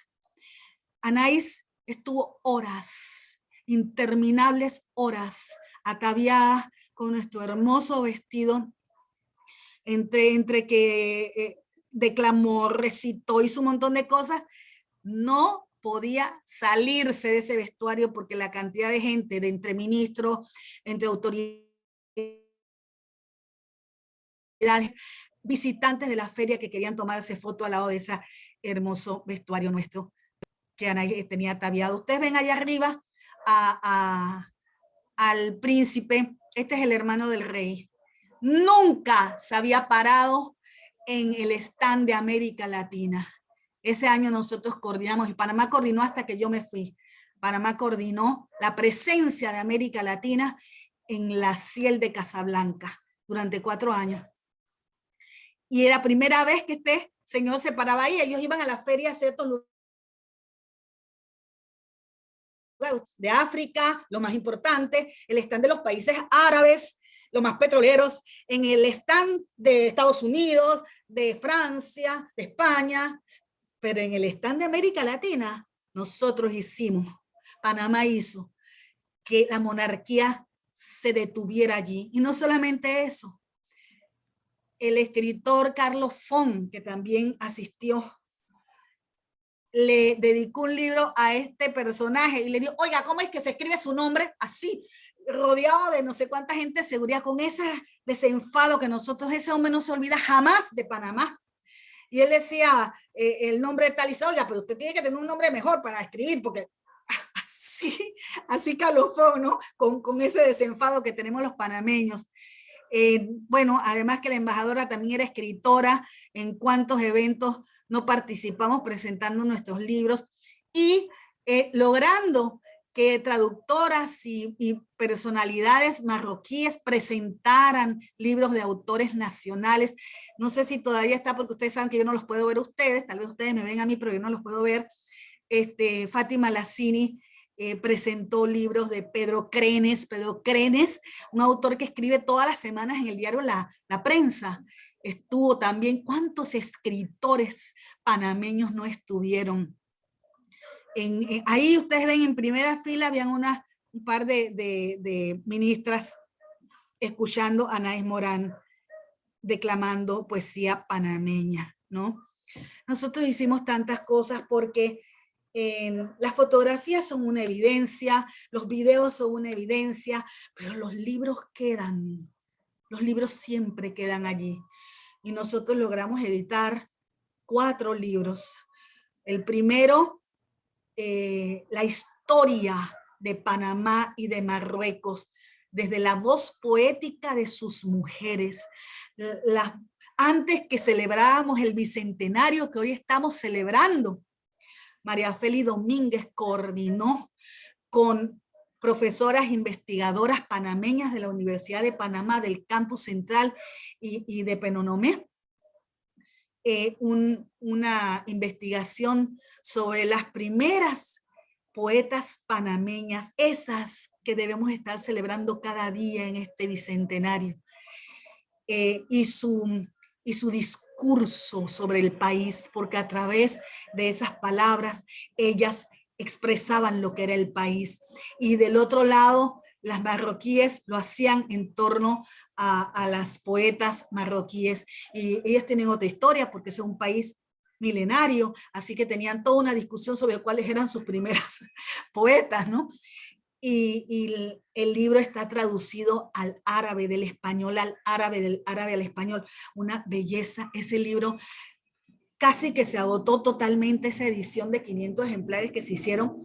Anaís estuvo horas, interminables horas, ataviada con nuestro hermoso vestido, entre que declamó, recitó, hizo un montón de cosas, no podía salirse de ese vestuario porque la cantidad de gente, de entre ministros, entre autoridades, visitantes de la feria que querían tomarse foto al lado de ese hermoso vestuario nuestro que Ana tenía ataviado. Ustedes ven allá arriba al príncipe, este es el hermano del rey. Nunca se había parado en el stand de América Latina. Ese año nosotros coordinamos, y Panamá coordinó hasta que yo me fui. Panamá coordinó la presencia de América Latina en la CIEL de Casablanca durante 4 años. Y era la primera vez que este señor se paraba ahí. Ellos iban a la feria a ciertos lugares de África, lo más importante, el stand de los países árabes, los más petroleros, en el stand de Estados Unidos, de Francia, de España, pero en el stand de América Latina, nosotros hicimos, Panamá hizo que la monarquía se detuviera allí. Y no solamente eso, el escritor Carlos Fon, que también asistió, le dedicó un libro a este personaje y le dijo, oiga, ¿cómo es que se escribe su nombre? Así, rodeado de no sé cuánta gente de seguridad, con ese desenfado que nosotros, ese hombre no se olvida jamás de Panamá. Y él decía el nombre de tal y oiga, pero usted tiene que tener un nombre mejor para escribir, porque así calofó, ¿no? Con ese desenfado que tenemos los panameños. Bueno, además que la embajadora también era escritora, en cuántos eventos no participamos presentando nuestros libros y logrando que traductoras y personalidades marroquíes presentaran libros de autores nacionales. No sé si todavía está, porque ustedes saben que yo no los puedo ver a ustedes, tal vez ustedes me ven a mí, pero yo no los puedo ver. Fátima Lassini presentó libros de Pedro Crenes, un autor que escribe todas las semanas en el diario La Prensa. Estuvo también, ¿cuántos escritores panameños no estuvieron? Ahí ustedes ven en primera fila, habían un par de ministras escuchando a Anaís Morán declamando poesía panameña, ¿no? Nosotros hicimos tantas cosas porque las fotografías son una evidencia, los videos son una evidencia, pero los libros quedan, los libros siempre quedan allí. Y nosotros logramos editar 4 libros. El primero, la historia de Panamá y de Marruecos, desde la voz poética de sus mujeres. Antes que celebrábamos el bicentenario que hoy estamos celebrando, María Feli Domínguez coordinó con profesoras investigadoras panameñas de la Universidad de Panamá, del Campus Central y de Penonomé, una investigación sobre las primeras poetas panameñas, esas que debemos estar celebrando cada día en este bicentenario, y su discurso sobre el país, porque a través de esas palabras ellas expresaban lo que era el país. Y del otro lado, las marroquíes lo hacían en torno a las poetas marroquíes, y ellas tienen otra historia porque es un país milenario, así que tenían toda una discusión sobre cuáles eran sus primeras poetas, ¿no? Y el libro está traducido al árabe, del español al árabe, del árabe al español. Una belleza. Ese libro casi que se agotó totalmente, esa edición de 500 ejemplares que se hicieron,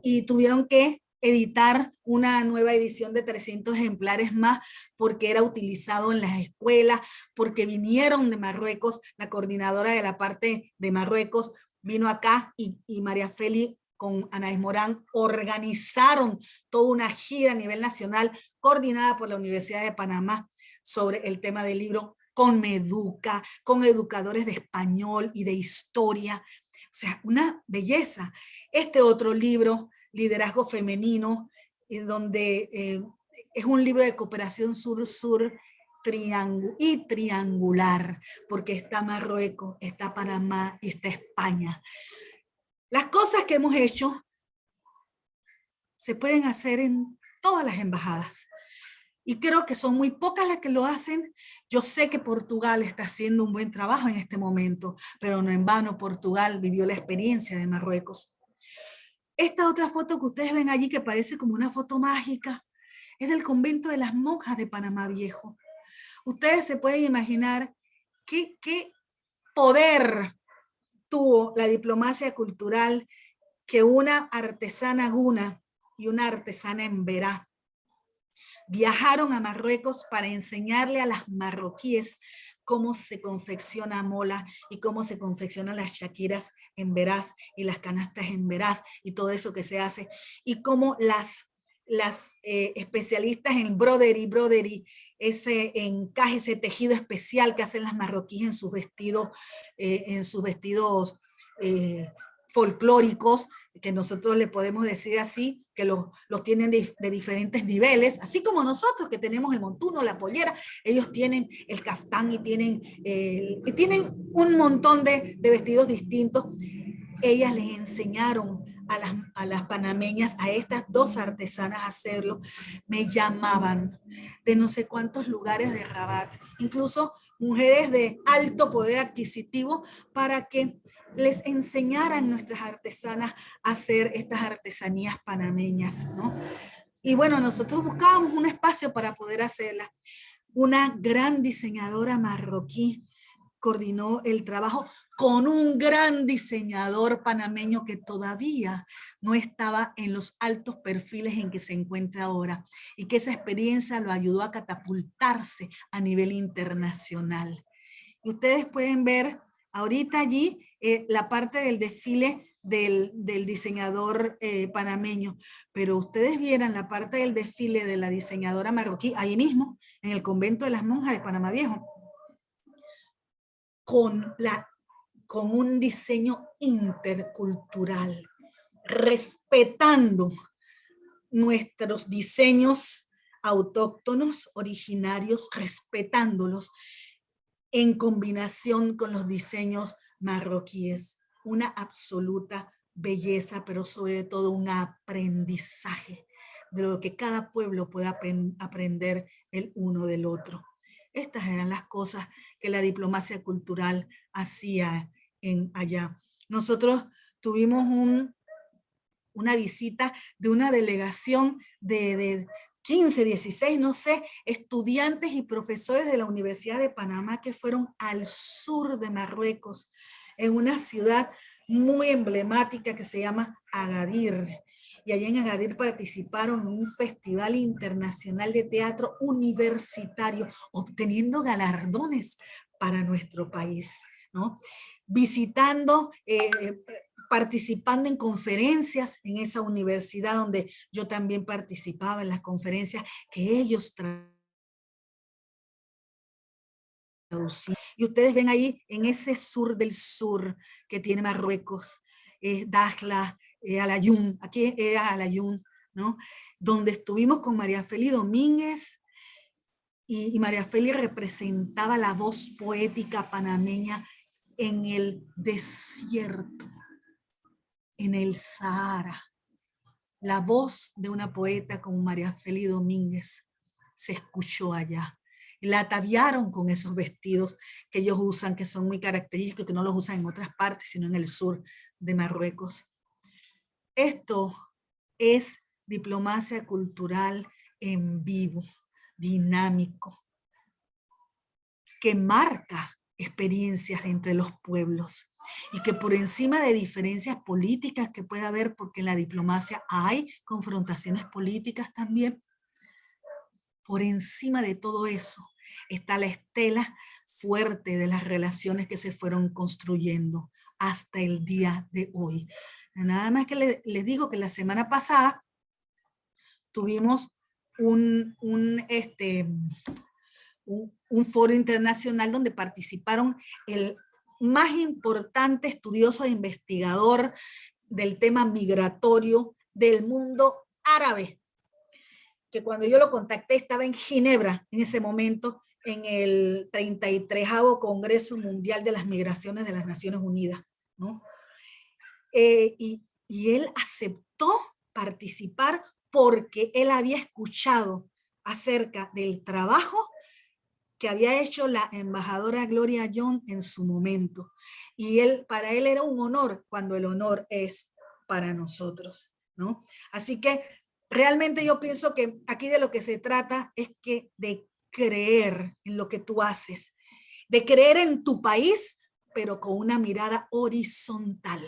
y tuvieron que editar una nueva edición de 300 ejemplares más porque era utilizado en las escuelas, porque vinieron de Marruecos, la coordinadora de la parte de Marruecos vino acá y María Feli con Anaís Morán organizaron toda una gira a nivel nacional coordinada por la Universidad de Panamá sobre el tema del libro, con Meduca, con educadores de español y de historia. O sea, una belleza. Este otro libro, Liderazgo Femenino, donde es un libro de cooperación sur-sur y triangular, porque está Marruecos, está Panamá y está España. Las cosas que hemos hecho se pueden hacer en todas las embajadas. Y creo que son muy pocas las que lo hacen. Yo sé que Portugal está haciendo un buen trabajo en este momento, pero no en vano Portugal vivió la experiencia de Marruecos. Esta otra foto que ustedes ven allí, que parece como una foto mágica, es del convento de las monjas de Panamá Viejo. Ustedes se pueden imaginar qué poder tuvo la diplomacia cultural que una artesana guna y una artesana emberá viajaron a Marruecos para enseñarle a las marroquíes cómo se confecciona mola y cómo se confeccionan las shakiras emberás y las canastas emberás y todo eso que se hace, y cómo las especialistas en broderie, ese encaje, ese tejido especial que hacen las marroquíes en sus vestidos folclóricos, que nosotros le podemos decir así, que los tienen de diferentes niveles, así como nosotros que tenemos el montuno, la pollera, ellos tienen el caftán y tienen un montón de vestidos distintos. Ellas les enseñaron a las panameñas, a estas dos artesanas a hacerlo, me llamaban de no sé cuántos lugares de Rabat, incluso mujeres de alto poder adquisitivo, para que les enseñaran nuestras artesanas a hacer estas artesanías panameñas, ¿no? Y bueno, nosotros buscábamos un espacio para poder hacerlas. Una gran diseñadora marroquí coordinó el trabajo con un gran diseñador panameño que todavía no estaba en los altos perfiles en que se encuentra ahora, y que esa experiencia lo ayudó a catapultarse a nivel internacional. Y ustedes pueden ver ahorita allí la parte del desfile del diseñador panameño, pero ustedes vieran la parte del desfile de la diseñadora marroquí ahí mismo, en el convento de las monjas de Panamá Viejo, con un diseño intercultural, respetando nuestros diseños autóctonos, originarios, respetándolos en combinación con los diseños marroquíes. Una absoluta belleza, pero sobre todo un aprendizaje de lo que cada pueblo puede aprender el uno del otro. Estas eran las cosas que la diplomacia cultural hacía allá. Nosotros tuvimos una visita de una delegación de 15, 16, no sé, estudiantes y profesores de la Universidad de Panamá que fueron al sur de Marruecos, en una ciudad muy emblemática que se llama Agadir. Y allá en Agadir participaron en un festival internacional de teatro universitario, obteniendo galardones para nuestro país, ¿no? Visitando, participando en conferencias en esa universidad donde yo también participaba en las conferencias que ellos traducían. Y ustedes ven ahí en ese sur del sur que tiene Marruecos, Dakhla, Al-Ayoun, aquí era Al-Ayoun, ¿no? Donde estuvimos con María Feli Domínguez, y María Feli representaba la voz poética panameña en el desierto, en el Sahara. La voz de una poeta como María Feli Domínguez se escuchó allá. La ataviaron con esos vestidos que ellos usan, que son muy característicos, que no los usan en otras partes, sino en el sur de Marruecos. Esto es diplomacia cultural en vivo, dinámico, que marca experiencias entre los pueblos, y que por encima de diferencias políticas que pueda haber, porque en la diplomacia hay confrontaciones políticas también, por encima de todo eso está la estela fuerte de las relaciones que se fueron construyendo hasta el día de hoy. Nada más que les digo que la semana pasada tuvimos un foro internacional donde participaron el más importante estudioso e investigador del tema migratorio del mundo árabe, que cuando yo lo contacté estaba en Ginebra en ese momento, en el 33º Congreso Mundial de las Migraciones de las Naciones Unidas, ¿no? Y él aceptó participar porque él había escuchado acerca del trabajo que había hecho la embajadora Gloria Young en su momento. Y para él era un honor, cuando el honor es para nosotros, ¿no? Así que realmente yo pienso que aquí de lo que se trata es de creer en lo que tú haces, de creer en tu país, pero con una mirada horizontal,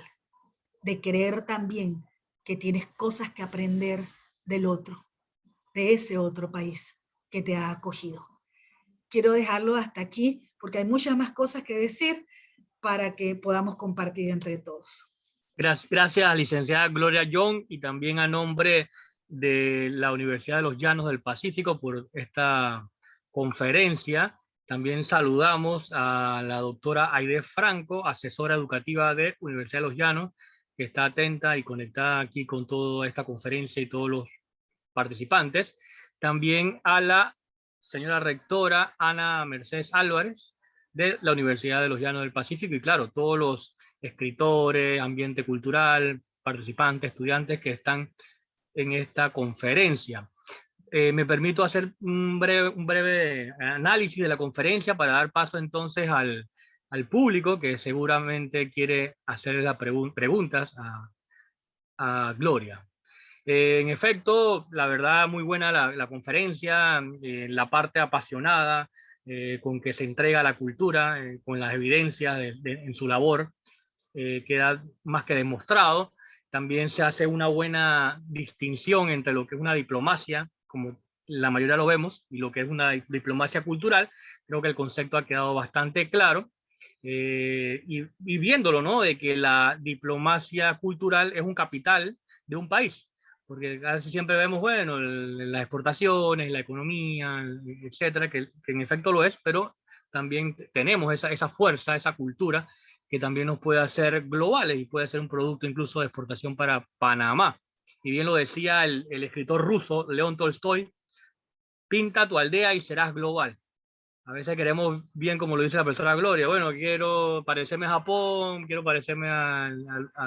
de creer también que tienes cosas que aprender del otro, de ese otro país que te ha acogido. Quiero dejarlo hasta aquí porque hay muchas más cosas que decir para que podamos compartir entre todos. Gracias, licenciada Gloria Young, y también a nombre de la Universidad de los Llanos del Pacífico por esta conferencia. También saludamos a la doctora Aide Franco, asesora educativa de Universidad de los Llanos, que está atenta y conectada aquí con toda esta conferencia y todos los participantes. También a la señora rectora Ana Mercedes Álvarez, de la Universidad de los Llanos del Pacífico, y claro, todos los escritores, ambiente cultural, participantes, estudiantes que están en esta conferencia. Me permito hacer un breve análisis de la conferencia para dar paso entonces al público que seguramente quiere hacer las preguntas a Gloria. En efecto, la verdad, muy buena la conferencia, la parte apasionada con que se entrega la cultura, con las evidencias en su labor, queda más que demostrado. También se hace una buena distinción entre lo que es una diplomacia, como la mayoría lo vemos, y lo que es una diplomacia cultural. Creo que el concepto ha quedado bastante claro. Y viéndolo, ¿no? De que la diplomacia cultural es un capital de un país, porque casi siempre vemos, bueno, las exportaciones, la economía, etcétera, que en efecto lo es, pero también tenemos esa fuerza, esa cultura que también nos puede hacer globales y puede ser un producto incluso de exportación para Panamá. Y bien lo decía el escritor ruso León Tolstoy: pinta tu aldea y serás global. A veces queremos, bien como lo dice la profesora Gloria, bueno, quiero parecerme a Japón, quiero parecerme a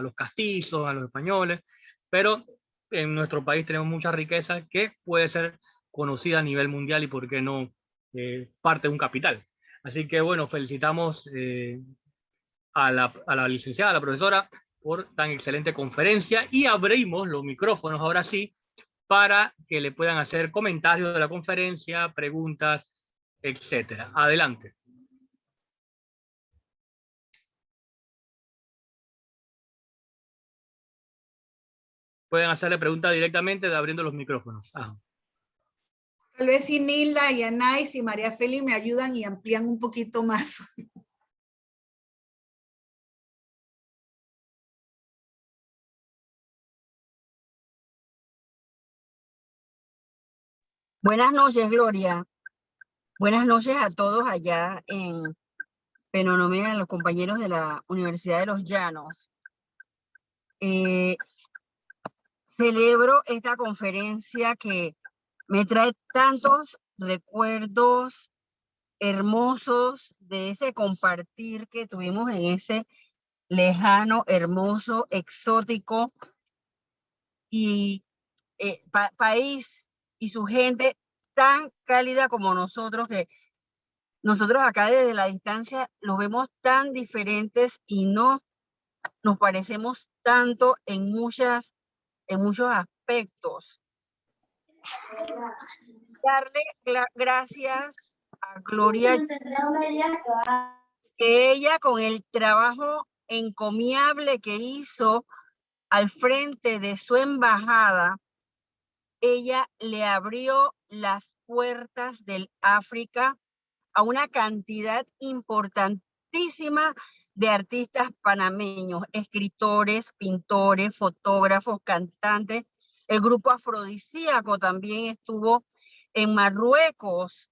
los castizos, a los españoles, pero en nuestro país tenemos mucha riqueza que puede ser conocida a nivel mundial y por qué no parte de un capital. Así que bueno, felicitamos a la licenciada, a la profesora, por tan excelente conferencia, y abrimos los micrófonos ahora sí para que le puedan hacer comentarios de la conferencia, preguntas, etcétera. Adelante. Pueden hacerle preguntas directamente abriendo los micrófonos. Tal vez si Nilda y Anais y María Félix me ayudan y amplían un poquito más. Buenas noches, Gloria. Buenas noches a todos allá en Penonomé, a los compañeros de la Universidad de los Llanos. Celebro esta conferencia que me trae tantos recuerdos hermosos de ese compartir que tuvimos en ese lejano, hermoso, exótico y país y su gente tan cálida como nosotros, que nosotros acá desde la distancia los vemos tan diferentes y no nos parecemos tanto en muchos aspectos. Darle gracias a Gloria, que ella, con el trabajo encomiable que hizo al frente de su embajada, ella le abrió las puertas del África a una cantidad importantísima de artistas panameños, escritores, pintores, fotógrafos, cantantes. El grupo Afrodisíaco también estuvo en Marruecos,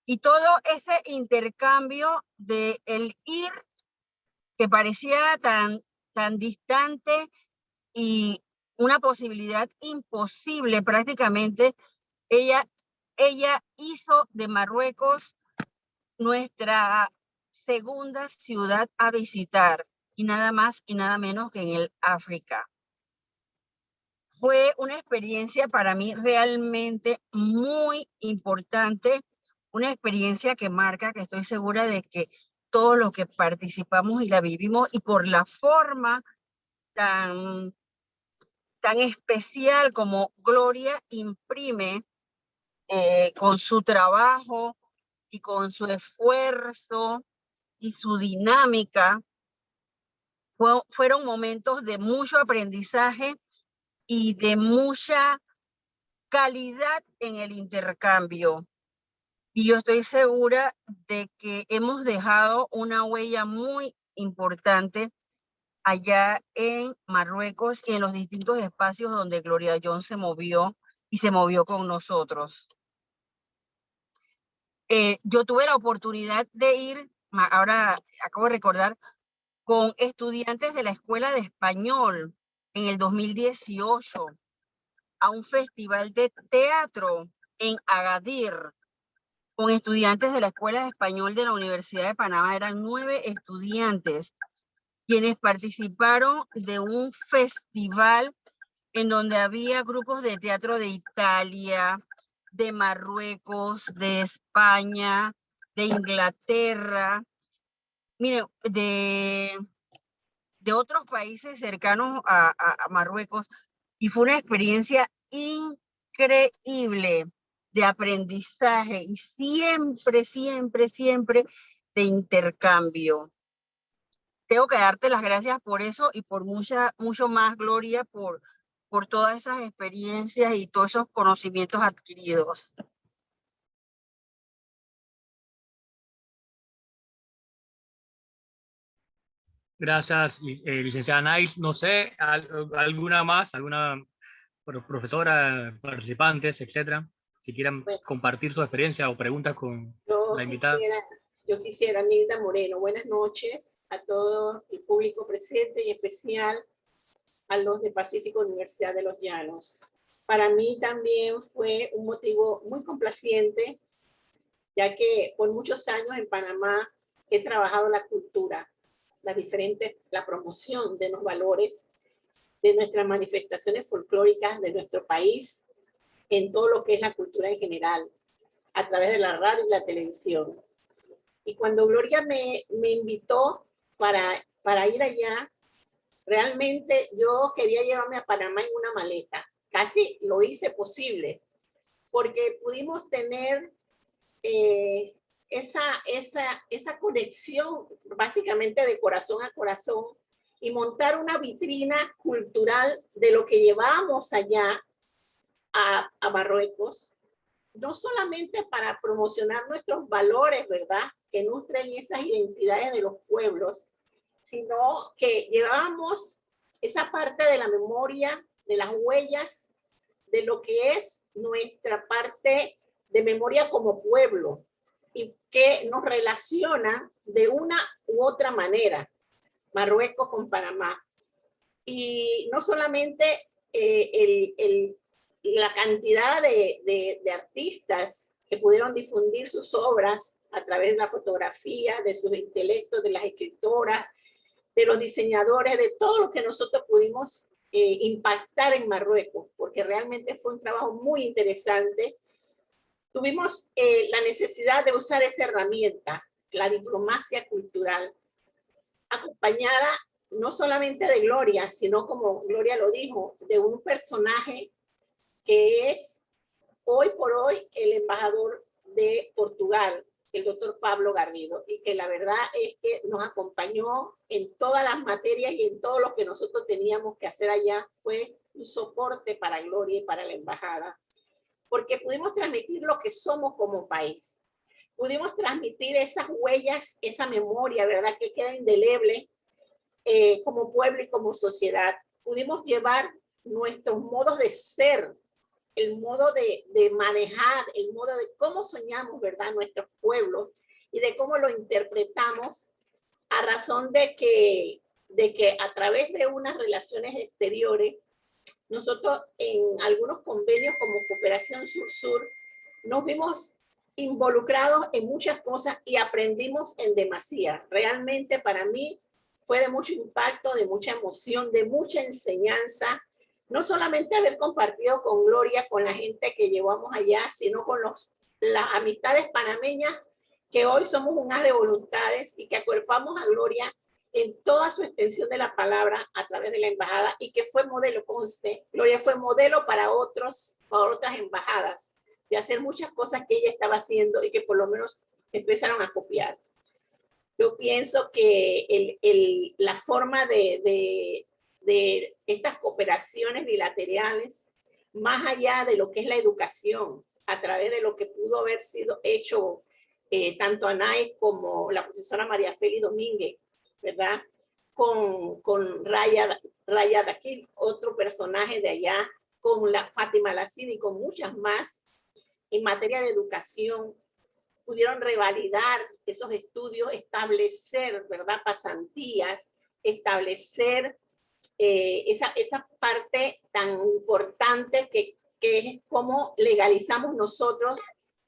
y todo ese intercambio de el ir, que parecía tan distante y una posibilidad imposible prácticamente, ella hizo de Marruecos nuestra segunda ciudad a visitar, y nada más y nada menos que en el África. Fue una experiencia para mí realmente muy importante, una experiencia que marca, que estoy segura de que todos los que participamos y la vivimos, y por la forma tan especial como Gloria imprime con su trabajo y con su esfuerzo y su dinámica, fueron momentos de mucho aprendizaje y de mucha calidad en el intercambio. Y yo estoy segura de que hemos dejado una huella muy importante allá en Marruecos y en los distintos espacios donde Gloria Jones se movió y se movió con nosotros. Yo tuve la oportunidad de ir, ahora acabo de recordar, con estudiantes de la Escuela de Español en el 2018 a un festival de teatro en Agadir, con estudiantes de la Escuela de Español de la Universidad de Panamá. Eran 9 estudiantes quienes participaron de un festival en donde había grupos de teatro de Italia, de Marruecos, de España, de Inglaterra, mire, de otros países cercanos a Marruecos, y fue una experiencia increíble de aprendizaje y siempre, siempre, siempre de intercambio. Tengo que darte las gracias por eso y por mucho más, Gloria, por todas esas experiencias y todos esos conocimientos adquiridos. Gracias, licenciada Nice. No sé, alguna más, alguna profesora, participantes, etcétera, si quieran compartir su experiencia o preguntas con la invitada. Yo quisiera, Nilda Moreno, buenas noches a todo el público presente y en especial a los de Pacífico Universidad de los Llanos. Para mí también fue un motivo muy complaciente, ya que por muchos años en Panamá he trabajado la cultura, la promoción de los valores, de nuestras manifestaciones folclóricas de nuestro país, en todo lo que es la cultura en general, a través de la radio y la televisión. Y cuando Gloria me invitó para ir allá, realmente yo quería llevarme a Panamá en una maleta. Casi lo hice posible, porque pudimos tener esa conexión básicamente de corazón a corazón y montar una vitrina cultural de lo que llevábamos allá a Marruecos, no solamente para promocionar nuestros valores, ¿verdad?, que nutren esas identidades de los pueblos, sino que llevábamos esa parte de la memoria, de las huellas, de lo que es nuestra parte de memoria como pueblo y que nos relaciona de una u otra manera, Marruecos con Panamá. Y no solamente la cantidad de artistas que pudieron difundir sus obras a través de la fotografía, de sus intelectos, de las escritoras, de los diseñadores, de todo lo que nosotros pudimos impactar en Marruecos, porque realmente fue un trabajo muy interesante. Tuvimos la necesidad de usar esa herramienta, la diplomacia cultural, acompañada no solamente de Gloria, sino, como Gloria lo dijo, de un personaje que es hoy por hoy el embajador de Portugal, el doctor Pablo Garrido, y que la verdad es que nos acompañó en todas las materias y en todo lo que nosotros teníamos que hacer allá. Fue un soporte para Gloria y para la embajada, porque pudimos transmitir lo que somos como país. Pudimos transmitir esas huellas, esa memoria, ¿verdad?, que queda indeleble como pueblo y como sociedad. Pudimos llevar nuestros modos de ser, el modo de manejar, el modo de cómo soñamos, ¿verdad?, nuestros pueblos y de cómo lo interpretamos a razón de que a través de unas relaciones exteriores, nosotros en algunos convenios como Cooperación Sur-Sur nos vimos involucrados en muchas cosas y aprendimos en demasía. Realmente para mí fue de mucho impacto, de mucha emoción, de mucha enseñanza. No solamente haber compartido con Gloria, con la gente que llevamos allá, sino con las amistades panameñas que hoy somos un haz de voluntades y que acuerpamos a Gloria en toda su extensión de la palabra a través de la embajada y que fue modelo, conste. Gloria fue modelo para otras embajadas, de hacer muchas cosas que ella estaba haciendo y que por lo menos empezaron a copiar. Yo pienso que la forma de estas cooperaciones bilaterales, más allá de lo que es la educación, a través de lo que pudo haber sido hecho tanto Anay como la profesora María Félix Domínguez, ¿verdad?, con Raya Daquil, otro personaje de allá, con la Fátima Lacini y con muchas más, en materia de educación, pudieron revalidar esos estudios, establecer, ¿verdad?, pasantías, establecer esa parte tan importante que es cómo legalizamos nosotros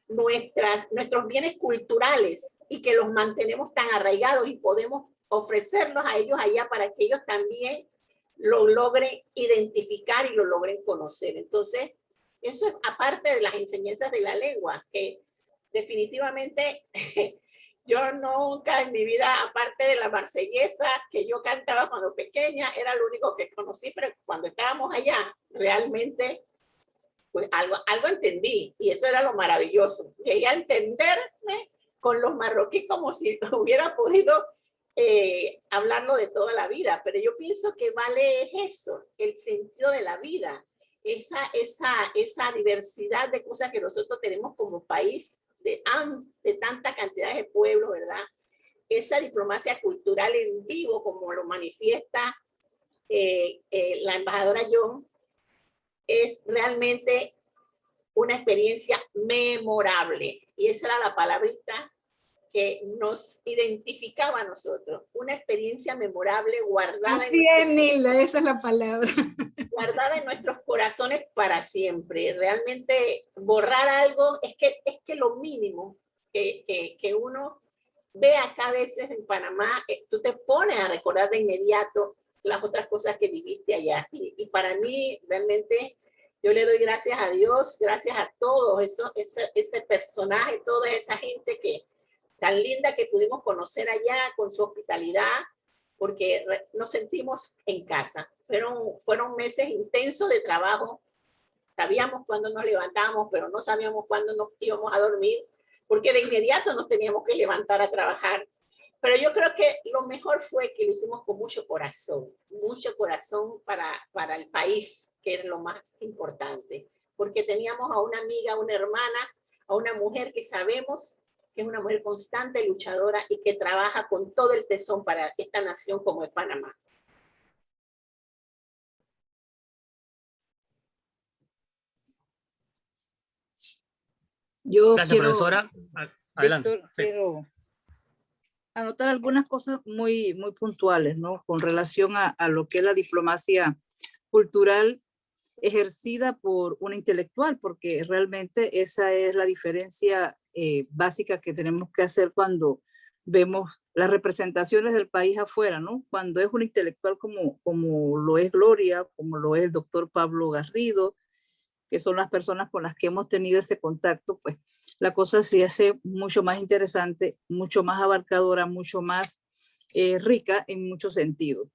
nuestros bienes culturales y que los mantenemos tan arraigados y podemos ofrecerlos a ellos allá para que ellos también lo logren identificar y lo logren conocer. Entonces, eso es aparte de las enseñanzas de la lengua, que definitivamente yo nunca en mi vida, aparte de la marsellesa que yo cantaba cuando pequeña, era lo único que conocí, pero cuando estábamos allá, realmente pues algo entendí, y eso era lo maravilloso. Llegué a entenderme con los marroquíes como si hubiera podido hablarlo de toda la vida, pero yo pienso que vale eso, el sentido de la vida, esa diversidad de cosas que nosotros tenemos como país, de tanta cantidad de pueblos, ¿verdad? Esa diplomacia cultural en vivo, como lo manifiesta la embajadora Young, es realmente una experiencia memorable. Y esa era la palabrita que nos identificaba a nosotros. Una experiencia memorable guardada. Así es, Nilda, esa es la palabra. Guardada en nuestros corazones para siempre. Realmente borrar algo es que lo mínimo que uno ve acá a veces en Panamá, tú te pones a recordar de inmediato las otras cosas que viviste allá. Y para mí, realmente, yo le doy gracias a Dios, gracias a todos ese personaje, toda esa gente tan linda que pudimos conocer allá con su hospitalidad, porque nos sentimos en casa. Fueron meses intensos de trabajo. Sabíamos cuándo nos levantábamos, pero no sabíamos cuándo nos íbamos a dormir, porque de inmediato nos teníamos que levantar a trabajar. Pero yo creo que lo mejor fue que lo hicimos con mucho corazón para el país, que es lo más importante, porque teníamos a una amiga, una hermana, a una mujer que sabemos que es una mujer constante, luchadora y que trabaja con todo el tesón para esta nación como es Panamá. Yo Gracias, quiero, profesora. Adelante. Víctor, Sí. quiero anotar algunas cosas muy, muy puntuales, ¿no? Con relación a lo que es la diplomacia cultural ejercida por una intelectual, porque realmente esa es la diferencia básica que tenemos que hacer cuando vemos las representaciones del país afuera, ¿no? Cuando es una intelectual como lo es Gloria, como lo es el doctor Pablo Garrido, que son las personas con las que hemos tenido ese contacto, pues la cosa se hace mucho más interesante, mucho más abarcadora, mucho más rica en muchos sentidos.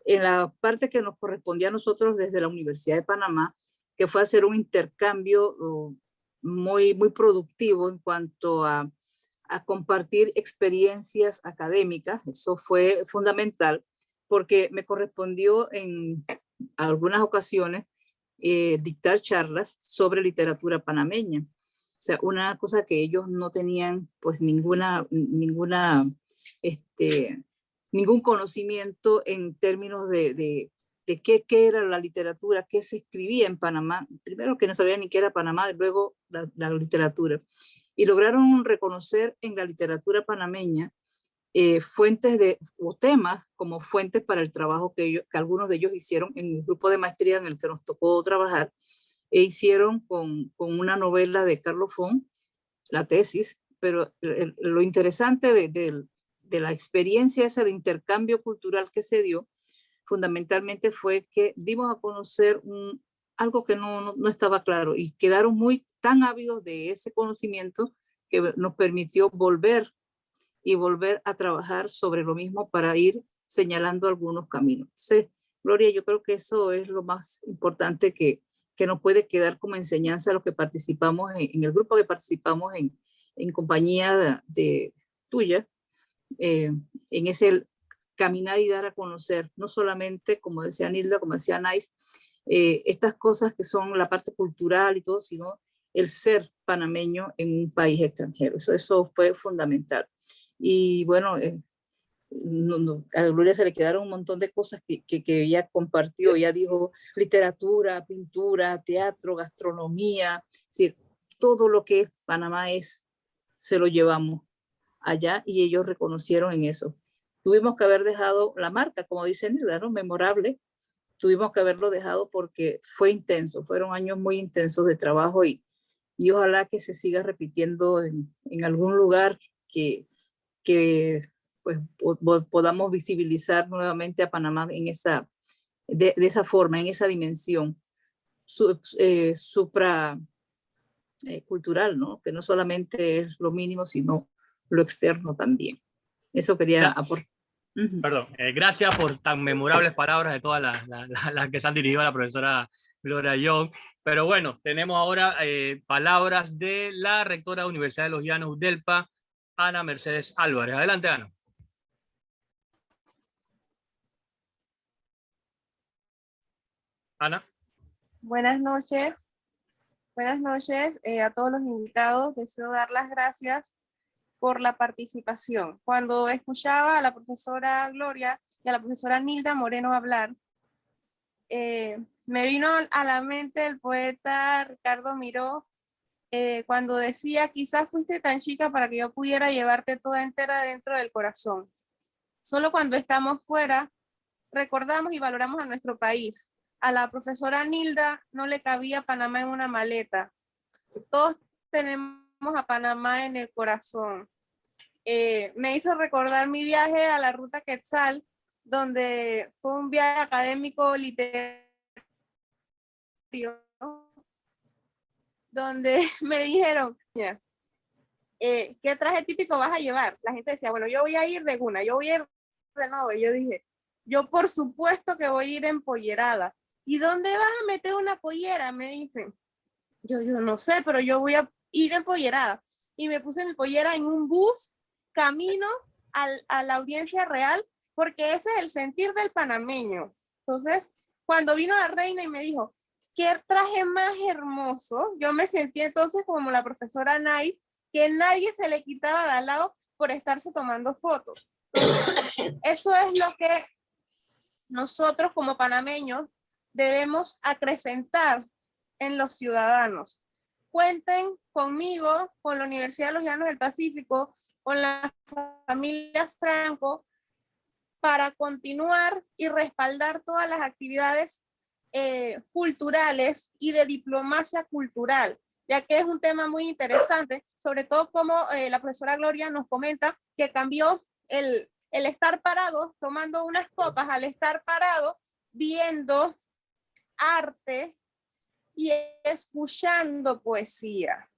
En la parte que nos correspondía a nosotros desde la Universidad de Panamá, que fue hacer un intercambio muy, muy productivo en cuanto a compartir experiencias académicas. Eso fue fundamental porque me correspondió en algunas ocasiones dictar charlas sobre literatura panameña. O sea, una cosa que ellos no tenían pues ningún conocimiento en términos de qué era la literatura, qué se escribía en Panamá. Primero que no sabían ni qué era Panamá, luego la literatura. Y lograron reconocer en la literatura panameña fuentes o temas como fuentes para el trabajo que algunos de ellos hicieron en el grupo de maestría en el que nos tocó trabajar, e hicieron con una novela de Carlos Font, la tesis, pero lo interesante de la experiencia esa de intercambio cultural que se dio, fundamentalmente fue que dimos a conocer algo que no estaba claro y quedaron tan ávidos de ese conocimiento que nos permitió volver a trabajar sobre lo mismo para ir señalando algunos caminos. Entonces, Gloria, yo creo que eso es lo más importante que nos puede quedar como enseñanza a los que participamos en el grupo que participamos en compañía de tuya, en ese caminar y dar a conocer, no solamente, como decía Nilda, como decía Nice, estas cosas que son la parte cultural y todo, sino el ser panameño en un país extranjero. Eso fue fundamental. Y bueno, a Gloria se le quedaron un montón de cosas que ella compartió. Ella dijo literatura, pintura, teatro, gastronomía, es decir, todo lo que Panamá se lo llevamos allá y ellos reconocieron en eso. Tuvimos que haber dejado la marca, como dice Nilda, ¿no? Memorable. Tuvimos que haberlo dejado porque fue intenso, fueron años muy intensos de trabajo y ojalá que se siga repitiendo en algún lugar que pues podamos visibilizar nuevamente a Panamá en de esa forma, en esa dimensión supra cultural, ¿no? Que no solamente es lo mínimo, sino lo externo también. Eso quería aportar. Perdón, gracias por tan memorables palabras de todas las que se han dirigido a la profesora Gloria Young. Pero bueno, tenemos ahora palabras de la rectora de la Universidad de los Llanos UDELPA, Ana Mercedes Álvarez. Adelante, Ana. Ana. Buenas noches. Buenas noches a todos los invitados. Deseo dar las gracias por la participación. Cuando escuchaba a la profesora Gloria y a la profesora Nilda Moreno hablar, me vino a la mente el poeta Ricardo Miró, cuando decía: quizás fuiste tan chica para que yo pudiera llevarte toda entera dentro del corazón. Solo cuando estamos fuera, recordamos y valoramos a nuestro país. A la profesora Nilda no le cabía Panamá en una maleta. Todos tenemos a Panamá en el corazón. Me hizo recordar mi viaje a la Ruta Quetzal, donde fue un viaje académico literario, donde me dijeron, ¿qué traje típico vas a llevar? La gente decía, bueno, yo voy a ir de Guna, yo voy a ir de nuevo. Y yo dije, yo por supuesto que voy a ir empollerada. ¿Y dónde vas a meter una pollera? Me dicen. Yo no sé, pero yo voy a ir empollerada. Y me puse mi pollera en un bus, camino a la Audiencia Real, porque ese es el sentir del panameño. Entonces, cuando vino la reina y me dijo, ¿qué traje más hermoso? Yo me sentí entonces como la profesora Nice, que nadie se le quitaba de al lado por estarse tomando fotos. Entonces, eso es lo que nosotros como panameños debemos acrecentar en los ciudadanos. Cuenten conmigo, con la Universidad de los Llanos del Pacífico, con la familia Franco, para continuar y respaldar todas las actividades culturales y de diplomacia cultural, ya que es un tema muy interesante, sobre todo como la profesora Gloria nos comenta que cambió el estar parado tomando unas copas al estar parado viendo arte y escuchando poesía.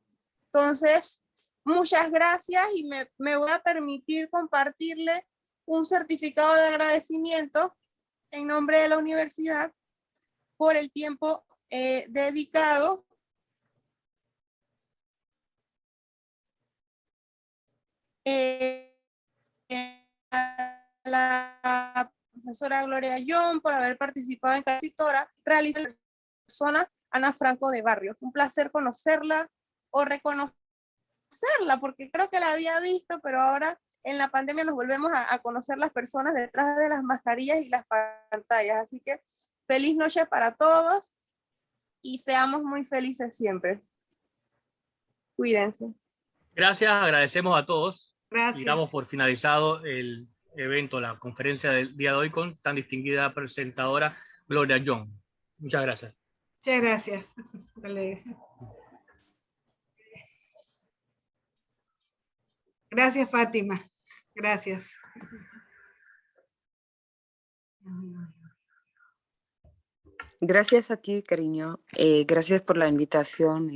Entonces, muchas gracias y me voy a permitir compartirle un certificado de agradecimiento en nombre de la universidad por el tiempo dedicado a la profesora Gloria Young por haber participado en Casitora, realiza la persona Ana Franco de Barrios. Un placer conocerla o reconocerla, porque creo que la había visto, pero ahora en la pandemia nos volvemos a conocer las personas detrás de las mascarillas y las pantallas. Así que feliz noche para todos y seamos muy felices siempre. Cuídense. Gracias, agradecemos a todos. Gracias. Y damos por finalizado el evento, la conferencia del día de hoy con tan distinguida presentadora Gloria Young. Muchas gracias. Muchas gracias. Vale. Gracias, Fátima. Gracias. Gracias a ti, cariño. Gracias por la invitación.